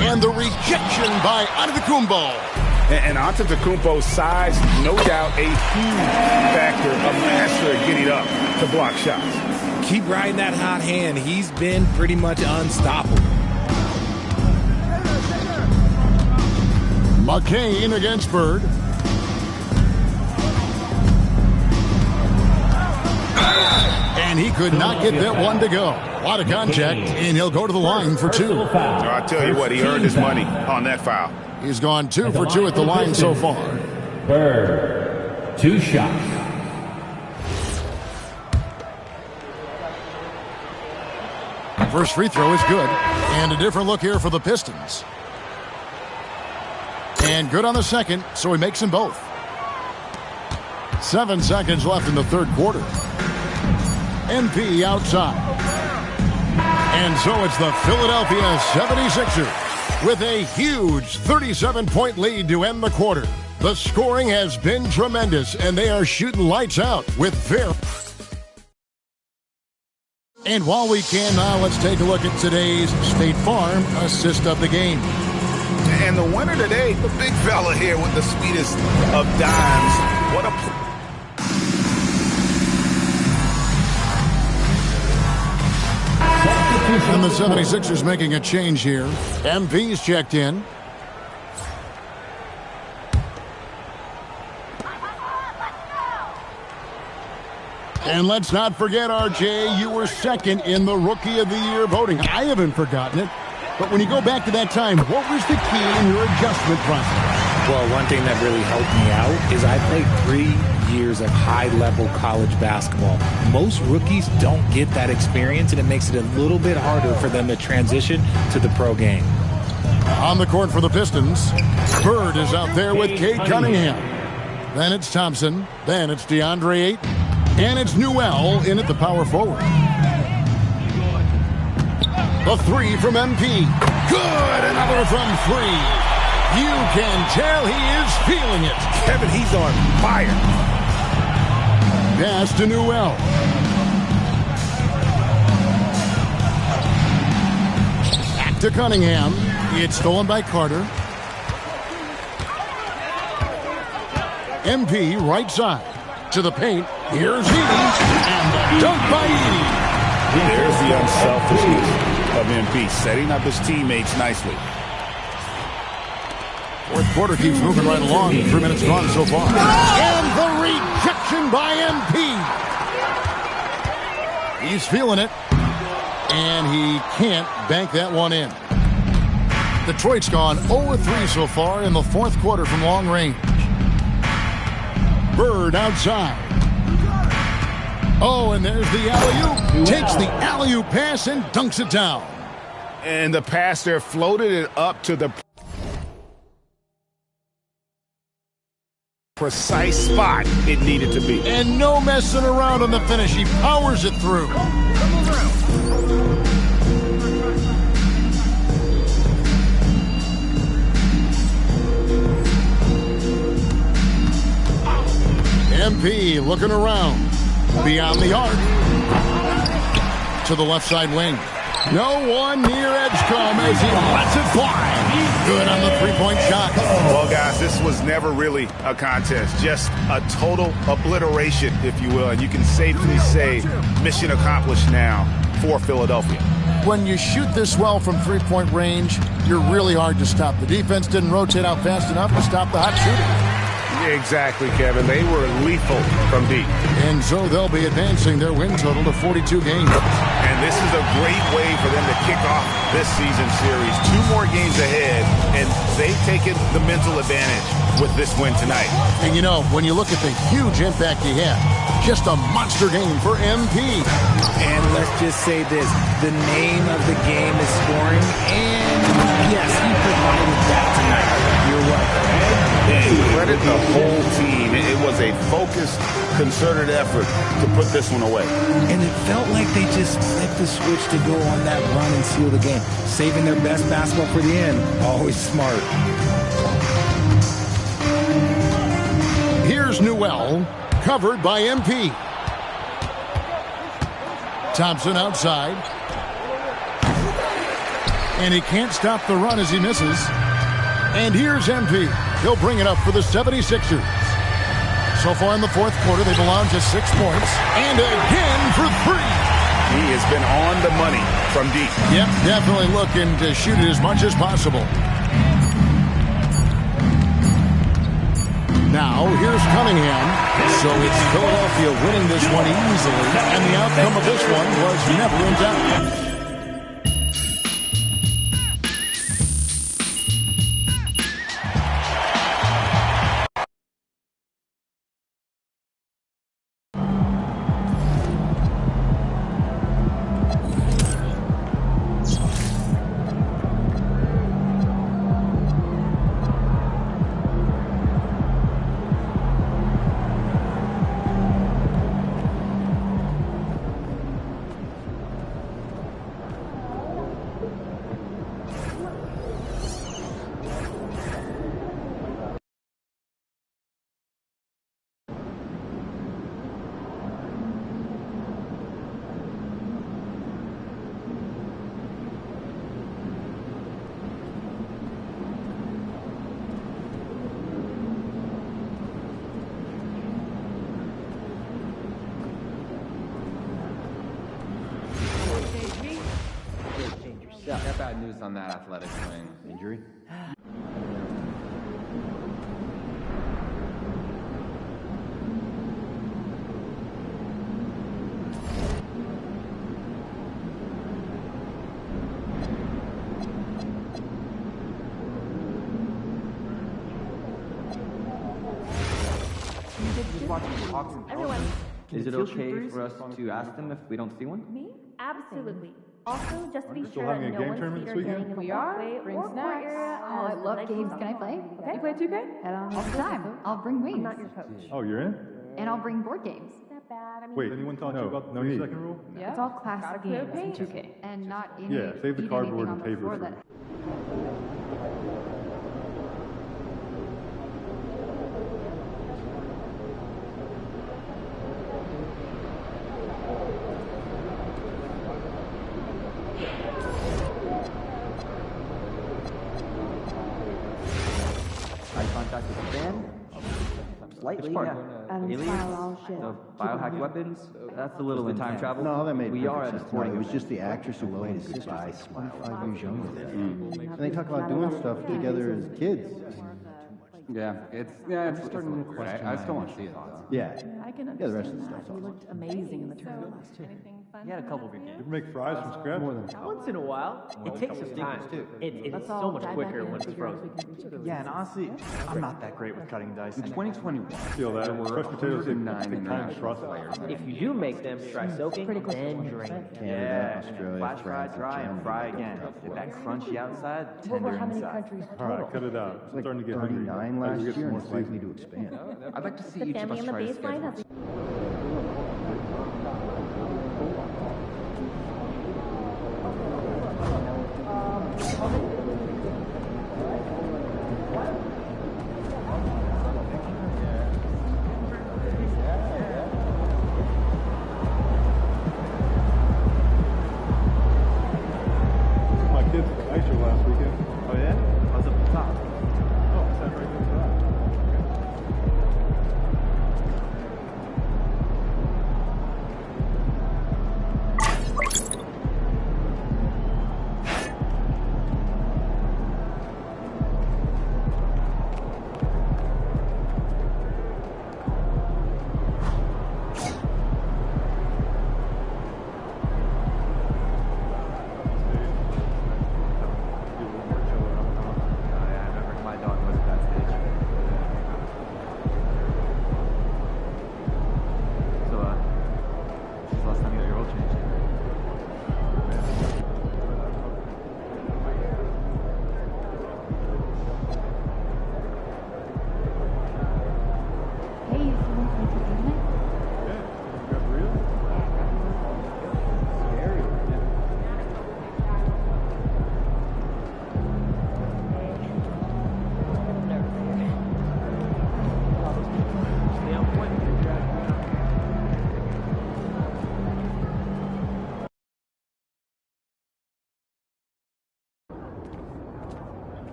And the rejection by Antetokounmpo. And Antetokounmpo's size, no doubt, a huge factor, a master at getting up to block shots. Keep riding that hot hand. He's been pretty much unstoppable. McCain against Bird. And he could not get that one to go. A lot of contact, and he'll go to the line for 2. I tell you what, he earned his money on that foul. He's gone 2 for 2 at the line so far. Bird, 2 shots. First free throw is good. And a different look here for the Pistons. And good on the second, so he makes them both. 7 seconds left in the third quarter. MP outside. And so it's the Philadelphia 76ers with a huge 37-point lead to end the quarter. The scoring has been tremendous, and they are shooting lights out with very... And while we can now, let's take a look at today's State Farm assist of the game. And the winner today, the big fella here with the sweetest of dimes. What a... And the 76ers making a change here. MP's checked in. And let's not forget, RJ, you were second in the Rookie of the Year voting. I haven't forgotten it. But when you go back to that time, what was the key in your adjustment process? Well, one thing that really helped me out is I played 3 years of high-level college basketball. Most rookies don't get that experience, and it makes it a little bit harder for them to transition to the pro game. On the court for the Pistons, Bird is out there with Cade Cunningham. Then it's Thompson. Then it's DeAndre Ayton. And it's Newell in at the power forward. A three from MP. Good! Another from three. You can tell he is feeling it. Kevin, he's on fire. Pass to Newell. Back to Cunningham. It's stolen by Carter. MP right side. To the paint. Here's Edie. And the dunk by Edie. There's the unselfishness of MP, setting up his teammates nicely. Fourth quarter keeps moving right along. 3 minutes gone so far. And the rejection by MP. He's feeling it. And he can't bank that one in. Detroit's gone 0-3 so far in the fourth quarter from long range. Bird outside. Oh, and there's the alley-oop. Takes the alley-oop pass and dunks it down. And the pass there floated it up to the precise spot it needed to be. And no messing around on the finish. He powers it through. MP looking around. Beyond the arc. To the left side wing. No one near Edgecombe as he lets it fly. Good on the three-point shot. Well, guys, this was never really a contest. Just a total obliteration, if you will. And you can safely say mission accomplished now for Philadelphia. When you shoot this well from three-point range, you're really hard to stop. The defense didn't rotate out fast enough to stop the hot shooter. Exactly, Kevin. They were lethal from deep. And so they'll be advancing their win total to 42 games. And this is a great way for them to kick off this season series. 2 more games ahead, and they've taken the mental advantage with this win tonight. And you know, when you look at the huge impact he had, just a monster game for MP. And let's just say this, the name of the game is scoring, and yes, he provided that tonight. You're welcome. And credit the whole team. It was a focused, concerted effort to put this one away. And it felt like they just flipped the switch to go on that run and seal the game. Saving their best basketball for the end. Always smart. Here's Newell, covered by MP. Thompson outside. And he can't stop the run as he misses. And here's MP. He'll bring it up for the 76ers. So far in the fourth quarter, they've allowed just 6 points. And again for 3. He has been on the money from deep. Yep, definitely looking to shoot it as much as possible. Now, here's Cunningham. So it's Philadelphia winning this one easily. And the outcome of this one was never in doubt. Yeah, I got bad news on that athletic wing. Injury? Everyone. Is it okay for us to ask them if we don't see one? Me? Absolutely. Also, just to be Still sure having that a no game one's tournament feet this are getting weekend? in the We are. walkway Bring or court snacks. area. Oh, I love games. Can I play? Okay. You play 2K? Head on all the time. I'll bring wings. I'm not your coach. Oh, you're in? And I'll bring board games. That bad. I mean, Wait, anyone taught you about the 3-second rule? Yeah. It's all classic clear games in paint. 2K. And not in Yeah, save the eat cardboard anything and on the paper floor for- that Eye contact with the fan? Slightly, yeah. Aliens? The biohack weapons? That's a little in time travel. No, that made We are at a perfect sense. No, sporting it was event. just the actress who played his sister, 25 years younger than him. And they talk about doing stuff together as kids. Yeah, it's starting to question. I still want to see it though. Yeah. I can Yeah, the rest of the understand stuff's that. You awesome. looked amazing in the tournament last year. You had a couple big games. You make fries from scratch? Once in a while, it takes some time. It's so much quicker when it's frozen. Yeah, and honestly, I'm not that great with cutting dice. In 2021, Feel that. there were Crushed potatoes take 109 international trust. players. If you do make them, try soaking, then drain. Canada, Australia, Flash fry, France, dry, and Germany. fry again. Get that crunchy outside, Well, tender how many inside. countries All right, total? cut it out. It's I'm starting to like get hungry. 39 Gotta last get some year, and more it's likely seafood. to expand. I'd like to see The each of family us on the try to baseline schedule. has My kids ice show last weekend. Oh yeah? I was up at the top. Oh, it's that right there.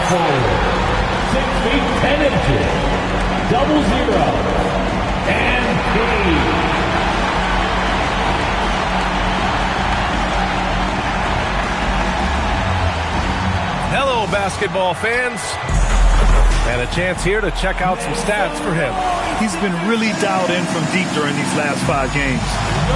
forward, 6 feet 10 inches, 00, MP. Hello, basketball fans. And a chance here to check out some stats for him. He's been really dialed in from deep during these last 5 games.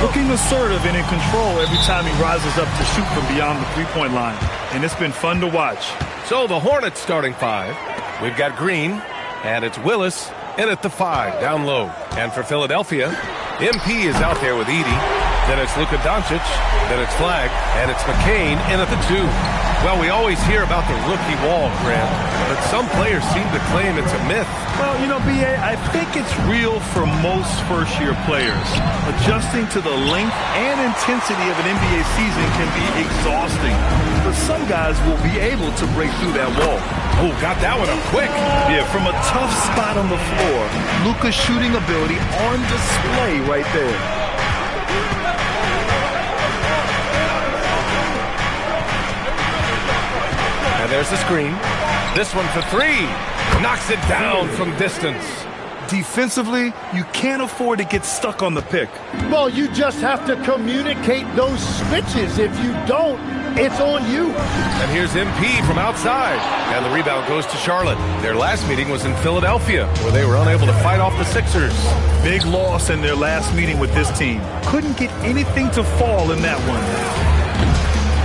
Looking assertive and in control every time he rises up to shoot from beyond the three-point line. And it's been fun to watch. So the Hornets starting 5. We've got Green, and it's Willis in at the 5, down low. And for Philadelphia, MP is out there with Edey. Then it's Luka Doncic. Then it's Flagg. And it's McCain in at the 2. Well, we always hear about the rookie wall, Grant, but some players seem to claim it's a myth. Well, you know, B.A., I think it's real for most first-year players. Adjusting to the length and intensity of an NBA season can be exhausting. But some guys will be able to break through that wall. Oh, got that one up quick. Yeah, from a tough spot on the floor, Luka's shooting ability on display right there. There's the screen. This one for 3. Knocks it down from distance. Defensively, you can't afford to get stuck on the pick. Well, you just have to communicate those switches. If you don't, it's on you. And here's MP from outside. And the rebound goes to Charlotte. Their last meeting was in Philadelphia, where they were unable to fight off the Sixers. Big loss in their last meeting with this team. Couldn't get anything to fall in that one.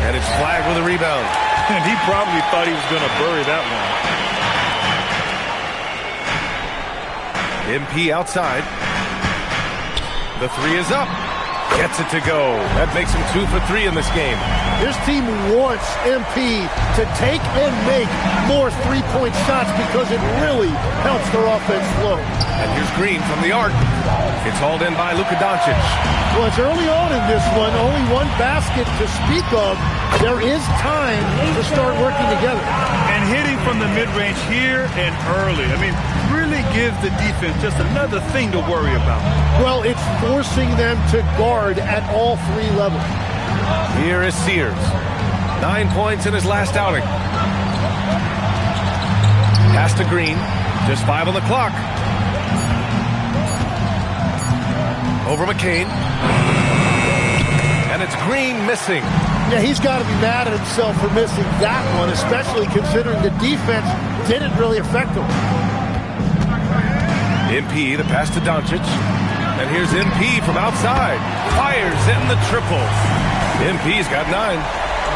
And it's Flagg with a rebound. And he probably thought he was going to bury that one. MP outside. The 3 is up. Gets it to go. That makes him 2 for 3 in this game. This team wants MP to take and make more three-point shots because it really helps their offense flow. And here's Green from the arc. It's hauled in by Luka Doncic. Well, it's early on in this one. Only one basket to speak of. There is time to start working together. And hitting from the mid-range here and early. I mean, really gives the defense just another thing to worry about. Well, it's forcing them to guard at all 3 levels. Here is Sears. 9 points in his last outing. Pass to Green. Just 5 on the clock. Over McCain. And it's Green missing. Yeah, he's got to be mad at himself for missing that one, especially considering the defense didn't really affect him. MP, the pass to Doncic. And here's MP from outside. Fires in the triple. MP's got 9.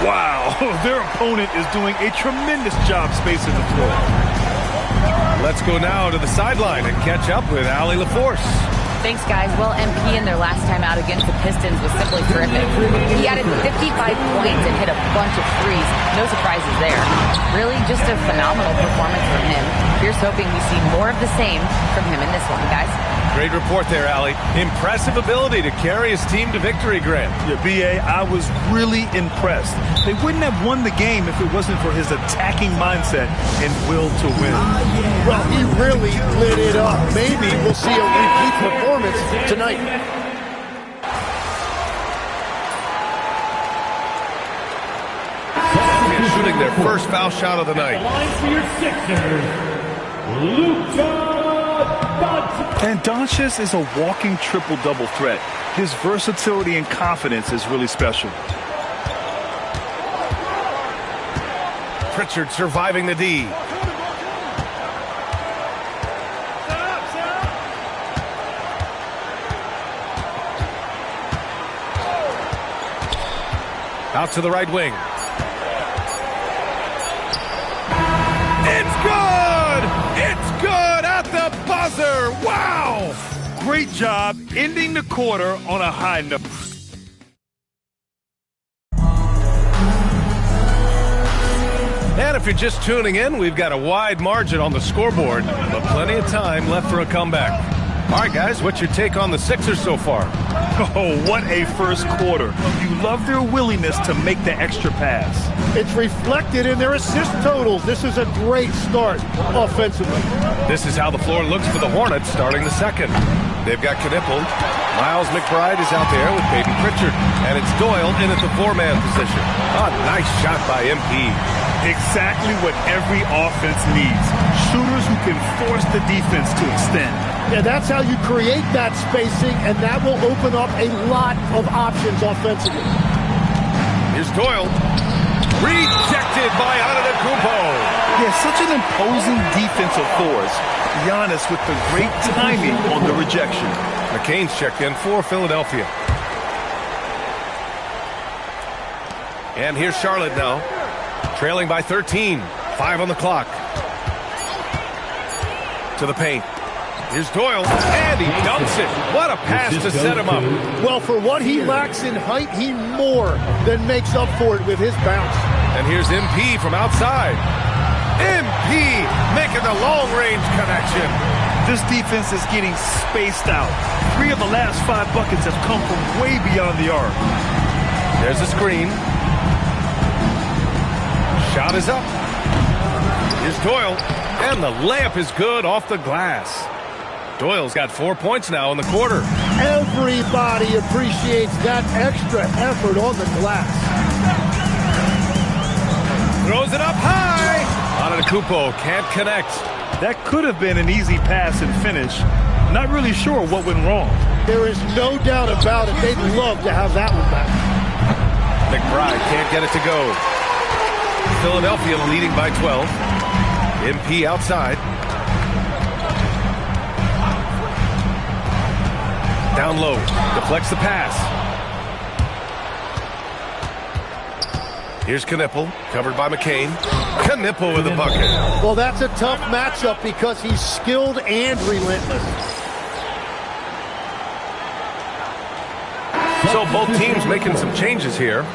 Wow, their opponent is doing a tremendous job spacing the floor. Let's go now to the sideline and catch up with Allie LaForce. Thanks, guys. Well, MP in their last time out against the Pistons was simply terrific. He added 55 points and hit a bunch of threes. No surprises there. Really just a phenomenal performance from him. Here's hoping we see more of the same from him in this one, guys. Great report there, Allie. Impressive ability to carry his team to victory, Grant. Yeah, B.A., I was really impressed. They wouldn't have won the game if it wasn't for his attacking mindset and will to win. Well, he really lit it up. Maybe we'll see a repeat performance tonight. Shooting their first foul shot of the night. Line for your Sixers, Luka Doncic. And Doncic is a walking triple-double threat. His versatility and confidence is really special. Pritchard surviving the D. Out to the right wing. It's good! It's good at the buzzer! Wow! Great job ending the quarter on a high note. And if you're just tuning in, we've got a wide margin on the scoreboard, but plenty of time left for a comeback. All right, guys, what's your take on the Sixers so far? Oh, what a first quarter. You love their willingness to make the extra pass. It's reflected in their assist totals. This is a great start offensively. This is how the floor looks for the Hornets starting the second. They've got Knippel, Miles McBride is out there with Baby Pritchard. And it's Doyle in at the 4-man position. A nice shot by MP. Exactly what every offense needs. Shooters who can force the defense to extend. Yeah, that's how you create that spacing, and that will open up a lot of options offensively. Here's Doyle. Rejected by Antetokounmpo. Yeah, such an imposing defensive force. Giannis with the great timing on the rejection. McCain's checked in for Philadelphia. And here's Charlotte now. Trailing by 13. 5 on the clock. To the paint. Here's Doyle. And he dunks it. What a pass to set him up. Well, for what he lacks in height, he more than makes up for it with his bounce. And here's MP from outside. MP making the long-range connection. This defense is getting spaced out. 3 of the last 5 buckets have come from way beyond the arc. There's a screen. Shot is up. Here's Doyle. And the layup is good off the glass. Doyle's got 4 points now in the quarter. Everybody appreciates that extra effort on the glass. Throws it up high. Antetokounmpo can't connect. That could have been an easy pass and finish. Not really sure what went wrong. There is no doubt about it. They'd love to have that one back. McBride can't get it to go. Philadelphia leading by 12. MP outside. Down low. Deflects the pass. Here's Knipple, covered by McCain. Knipple with a bucket. Well, that's a tough matchup because he's skilled and relentless. So both teams making some changes here.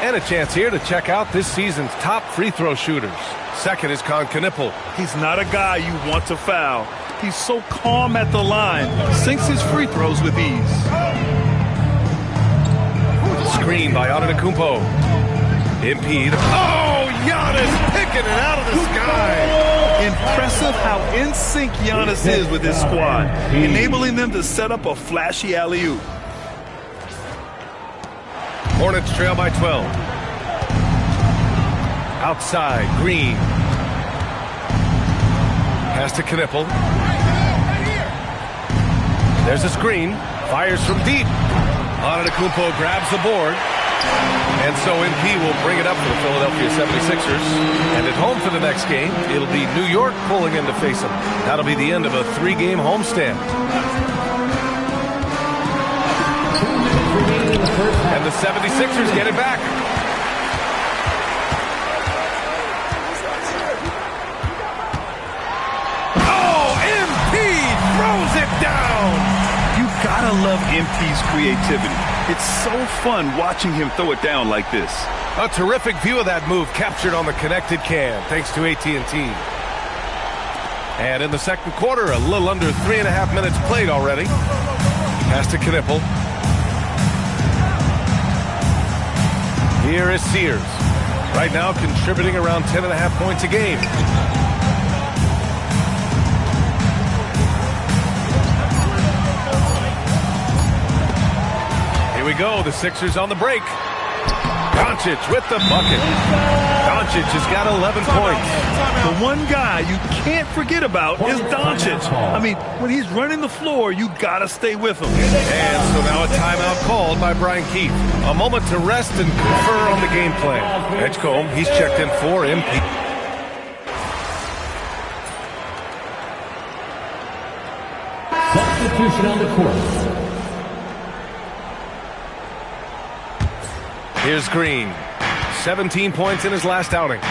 And a chance here to check out this season's top free throw shooters. Second is Knipple. He's not a guy you want to foul. He's so calm at the line. Sinks his free throws with ease. Screen by Antetokounmpo. MP. Oh, Giannis picking it out of the sky. Impressive how in sync Giannis is with his squad, enabling them to set up a flashy alley-oop. Hornets trail by 12. Outside, Green. Pass to Knipple. There's a screen. Fires from deep. Antetokounmpo grabs the board. And so MP will bring it up for the Philadelphia 76ers. And at home for the next game, it'll be New York pulling in to face them. That'll be the end of a 3-game homestand. And the 76ers get it back. Oh, MP throws it down. You gotta love MP's creativity. It's so fun watching him throw it down like this. A terrific view of that move captured on the connected cam, thanks to AT&T. And in the second quarter, a little under 3.5 minutes played already. Pass to Knipple. Here is Sears. Right now contributing around 10.5 points a game. Here we go, the Sixers on the break. Doncic with the bucket. Doncic has got 11 points. The one guy you can't forget about is Doncic. I mean, when he's running the floor, you gotta stay with him. And so now a timeout called by Brian Keefe. A moment to rest and confer on the game plan. Edgecombe, he's checked in for MP. Substitution on the court. Here's Green. 17 points in his last outing.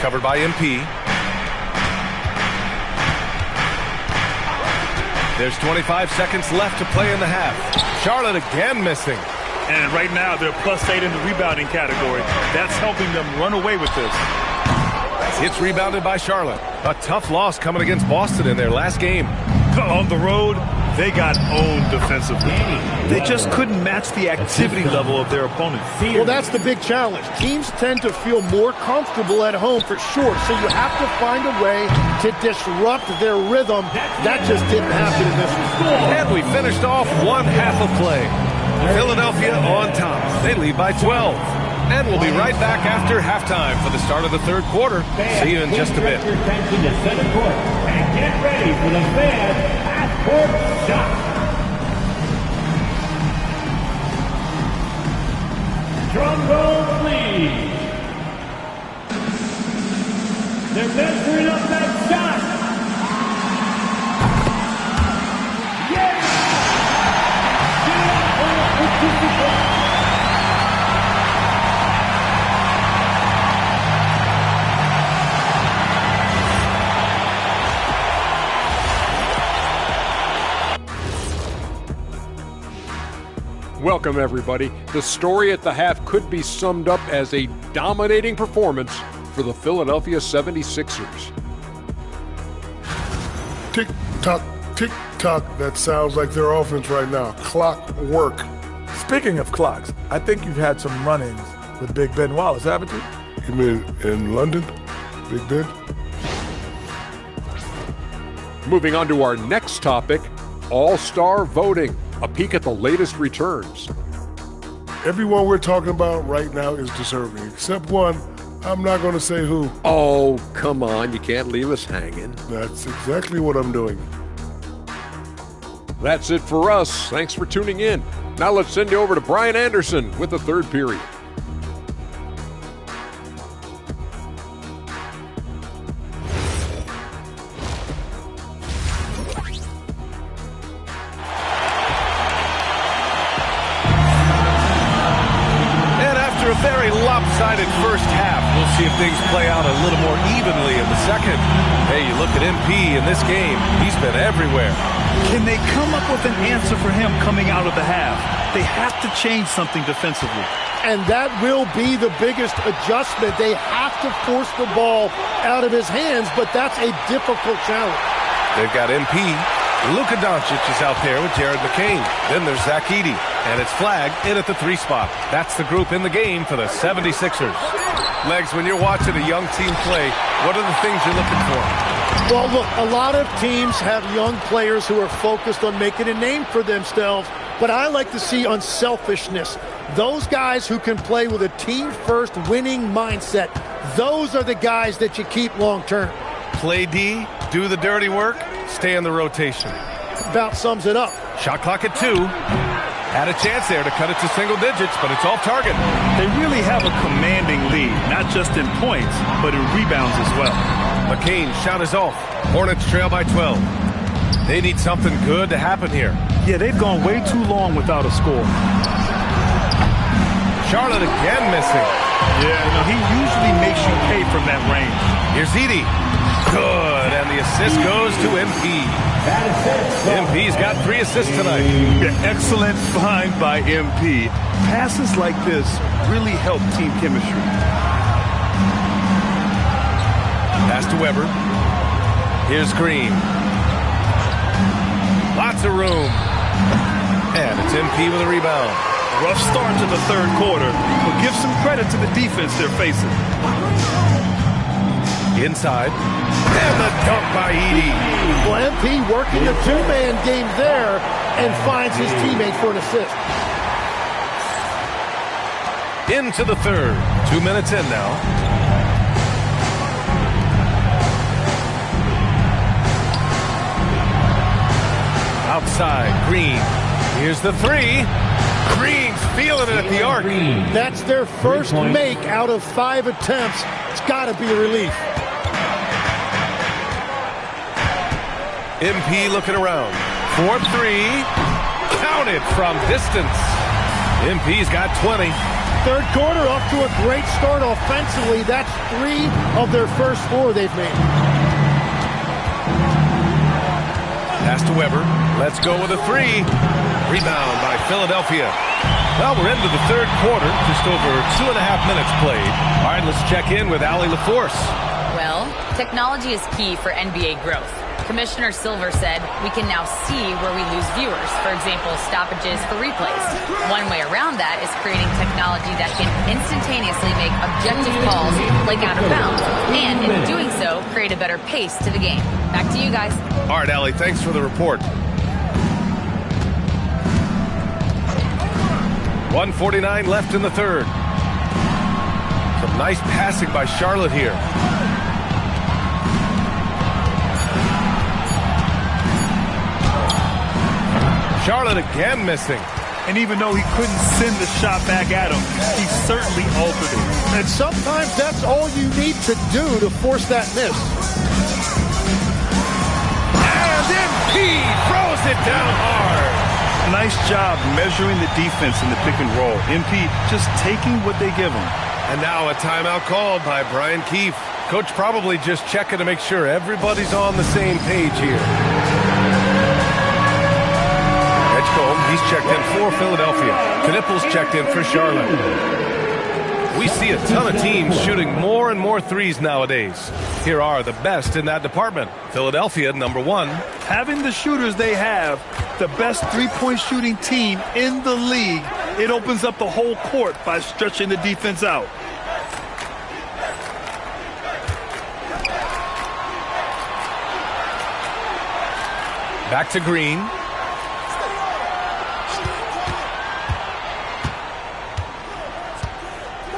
Covered by MP. There's 25 seconds left to play in the half. Charlotte again missing. And right now, they're +8 in the rebounding category. That's helping them run away with this. It's rebounded by Charlotte. A tough loss coming against Boston in their last game. On the road, They got owned defensively. They just couldn't match the activity level of their opponent. Well, that's the big challenge. Teams tend to feel more comfortable at home for sure, so you have to find a way to disrupt their rhythm. That just didn't happen in this one. And we finished off one half of play. Philadelphia on top. They lead by 12. And we'll be right back after halftime for the start of the third quarter. See you in just a bit. Your attention to center court and get ready for the fan half-court shot. Drum roll, please. They're measuring up that shot. Yeah! Get it up for the participant. Welcome, everybody. The story at the half could be summed up as a dominating performance for the Philadelphia 76ers. Tick-tock, tick-tock. That sounds like their offense right now. Clockwork. Speaking of clocks, I think you've had some run-ins with Big Ben Wallace, haven't you? You mean in London? Big Ben? Moving on to our next topic, All-Star voting. A peek at the latest returns. Everyone we're talking about right now is deserving, except one. I'm not going to say who. Oh, come on. You can't leave us hanging. That's exactly what I'm doing. That's it for us. Thanks for tuning in. Now let's send you over to Brian Anderson with the third period. Very lopsided first half. We'll see if things play out a little more evenly in the second. Hey, you look at MP in this game. He's been everywhere. Can they come up with an answer for him coming out of the half? They have to change something defensively. And that will be the biggest adjustment. They have to force the ball out of his hands, but that's a difficult challenge. They've got MP. Luka Doncic is out there with Jared McCain. Then there's Zach Edey. And it's flagged in at the 3 spot. That's the group in the game for the 76ers. Legs, when you're watching a young team play, what are the things you're looking for? Well, look, a lot of teams have young players who are focused on making a name for themselves, but I like to see unselfishness. Those guys who can play with a team-first winning mindset, those are the guys that you keep long-term. Play D, do the dirty work, stay in the rotation. About sums it up. Shot clock at 2. Had a chance there to cut it to single digits, but it's off target. They really have a commanding lead, not just in points, but in rebounds as well. McCain shot is off. Hornets trail by 12. They need something good to happen here. Yeah, they've gone way too long without a score. Charlotte again missing. Yeah, he usually makes you pay from that range. Here's Edey. Good, and the assist goes to MP. MP's got 3 assists tonight. Yeah, excellent find by MP. Passes like this really help team chemistry. Pass to Weber. Here's Green. Lots of room. And it's MP with a rebound. Rough start to the third quarter, but give some credit to the defense they're facing. Inside. And the dunk by Edey. Well, MP working the 2-man game there and finds his teammate for an assist. Into the third. 2 minutes in now. Outside, Green. Here's the 3. Green's feeling it at the arc. That's their first make out of 5 attempts. It's got to be a relief. MP looking around. 4-3. Counted from distance. MP's got 20. Third quarter off to a great start offensively. That's 3 of their first 4 they've made. Pass to Weber. Let's go with a 3. Rebound by Philadelphia. Well, we're into the third quarter. Just over 2.5 minutes played. All right, let's check in with Allie LaForce. Well, technology is key for NBA growth. Commissioner Silver said, we can now see where we lose viewers. For example, stoppages for replays. One way around that is creating technology that can instantaneously make objective calls like out of bounds. And in doing so, create a better pace to the game. Back to you guys. All right, Allie, thanks for the report. 1:49 left in the third. Some nice passing by Charlotte here. Charlotte again missing. And even though he couldn't send the shot back at him, he certainly altered it. And sometimes that's all you need to do to force that miss. And MP throws it down hard. Nice job measuring the defense in the pick and roll. MP just taking what they give him. And now a timeout called by Brian Keefe. Coach probably just checking to make sure everybody's on the same page here. Edgecombe, he's checked in for Philadelphia. Knippel's checked in for Charlotte. We see a ton of teams shooting more and more threes nowadays. Here are the best in that department. Philadelphia, number 1. Having the shooters they have, the best three-point shooting team in the league, it opens up the whole court by stretching the defense out. Back to Green.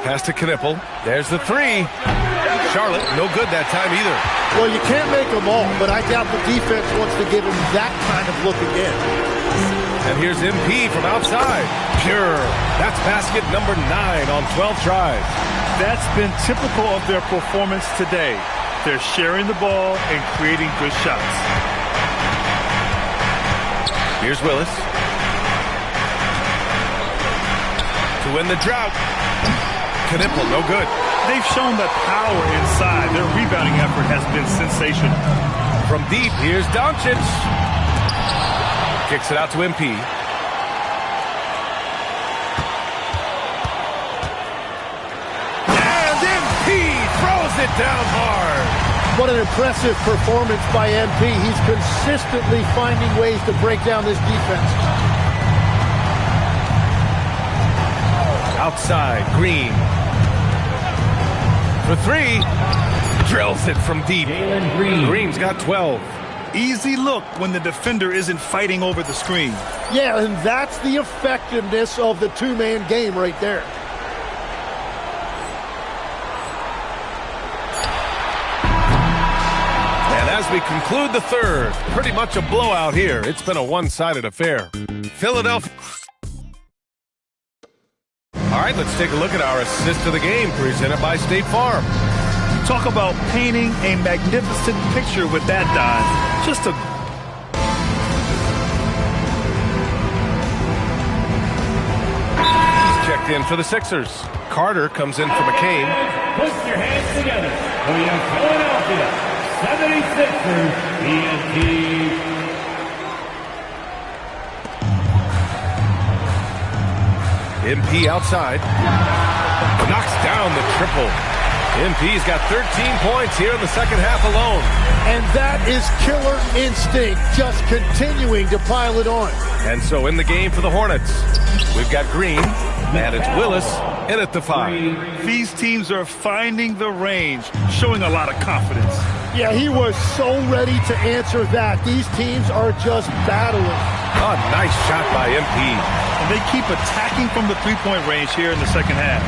Pass to Knippel. There's the three. Charlotte, no good that time either. Well, you can't make them all, but I doubt the defense wants to give him that kind of look again. And here's MP from outside. Pure. That's basket number 9 on 12 tries. That's been typical of their performance today. They're sharing the ball and creating good shots. Here's Willis. To win the drought. Knippel, no good. They've shown that power inside. Their rebounding effort has been sensational. From deep, here's Doncic. Kicks it out to MP. And MP throws it down hard. What an impressive performance by MP. He's consistently finding ways to break down this defense. Outside, Green. For 3. Drills it from deep. Green's got 12. Easy look when the defender isn't fighting over the screen. Yeah, and that's the effectiveness of the two-man game right there. And as we conclude the third, pretty much a blowout here. It's been a one-sided affair. Philadelphia. All right, let's take a look at our assist of the game presented by State Farm. Talk about painting a magnificent picture with that dive. Just a... He's checked in for the Sixers. Carter comes in for McCain. Put your hands together for your Philadelphia 76ers TNT. MP outside. Knocks down the triple. MP's got 13 points here in the second half alone. And that is killer instinct, just continuing to pile it on. And so in the game for the Hornets, we've got Green, and it's Willis in at the 5. These teams are finding the range, showing a lot of confidence. Yeah, he was so ready to answer that. These teams are just battling. A nice shot by MP. And they keep attacking from the three-point range here in the second half.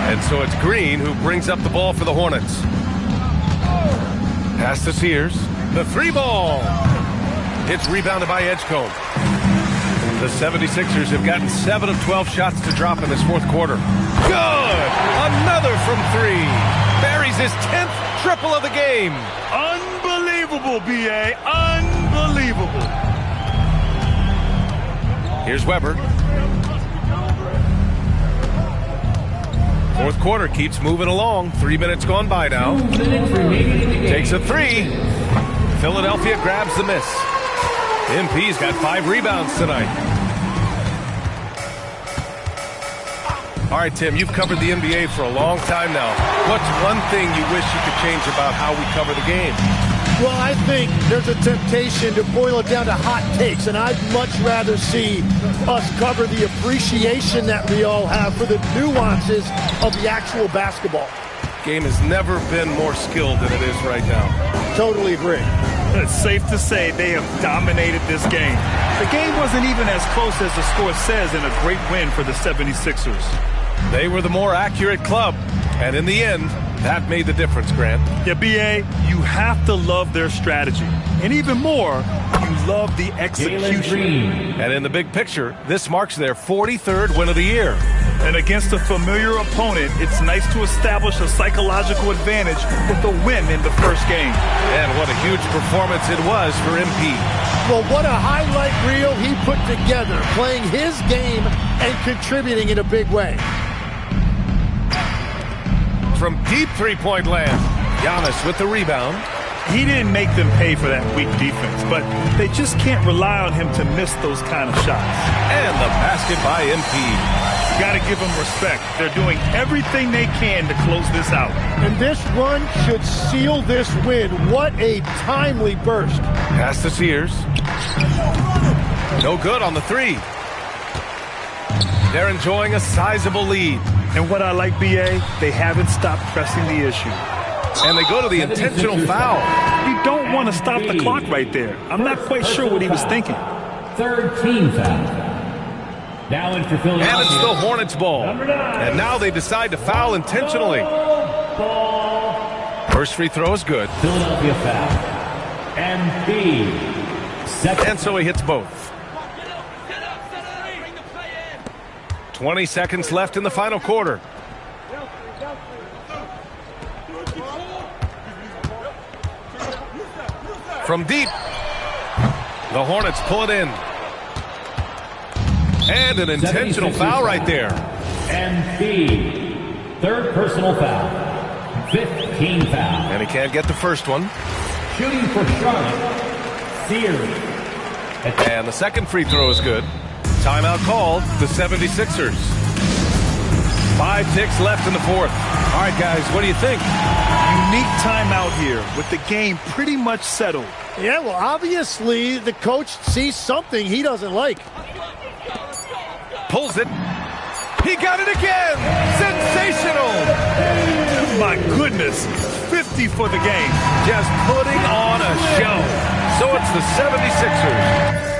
And so it's Green who brings up the ball for the Hornets. Pass to Sears. The 3-ball. It's rebounded by Edgecombe. The 76ers have gotten 7 of 12 shots to drop in this fourth quarter. Good! Another from 3. Buries his 10th triple of the game. Unbelievable, B.A. Unbelievable. Here's Weber. Fourth quarter keeps moving along. 3 minutes gone by now. Takes a 3. Philadelphia grabs the miss. MP's got 5 rebounds tonight. All right, Tim, you've covered the NBA for a long time now. What's one thing you wish you could change about how we cover the game? Well, I think there's a temptation to boil it down to hot takes, and I'd much rather see us cover the appreciation that we all have for the nuances of the actual basketball. Game has never been more skilled than it is right now. Totally agree. It's safe to say they have dominated this game. The game wasn't even as close as the score says in a great win for the 76ers. They were the more accurate club, and in the end, that made the difference, Grant. Yeah, B.A., you have to love their strategy. And even more, you love the execution. And in the big picture, this marks their 43rd win of the year. And against a familiar opponent, it's nice to establish a psychological advantage with a win in the first game. And what a huge performance it was for MP. Well, what a highlight reel he put together, playing his game and contributing in a big way. From deep three-point land, Giannis with the rebound. He didn't make them pay for that weak defense, but they just can't rely on him to miss those kind of shots. And the basket by MP. Got to give them respect. They're doing everything they can to close this out. And this run should seal this win. What a timely burst. Pass to Sears. No good on the three. They're enjoying a sizable lead. And what I like, B.A., they haven't stopped pressing the issue. And they go to the intentional foul. You don't want to stop the clock right there. I'm not quite sure what he was thinking. Third team foul. Now in for Philadelphia. And it's the Hornets' ball. And now they decide to foul intentionally. First free throw is good. Philadelphia foul. MP. And so he hits both. 20 seconds left in the final quarter. From deep, the Hornets pull it in. And an intentional foul right there. MP. Third personal foul. 15 foul. And he can't get the first one. Shooting for Charlotte. Sears. And the second free throw is good. Timeout called, the 76ers. 5 ticks left in the fourth. All right, guys, what do you think? Unique timeout here with the game pretty much settled. Yeah, well, obviously the coach sees something he doesn't like. Pulls it. He got it again. Sensational. My goodness. 50 for the game. Just putting on a show. So it's the 76ers.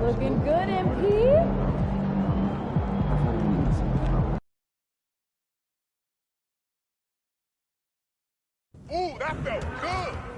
Looking good, MP. Ooh, that felt good.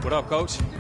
What up, Coach?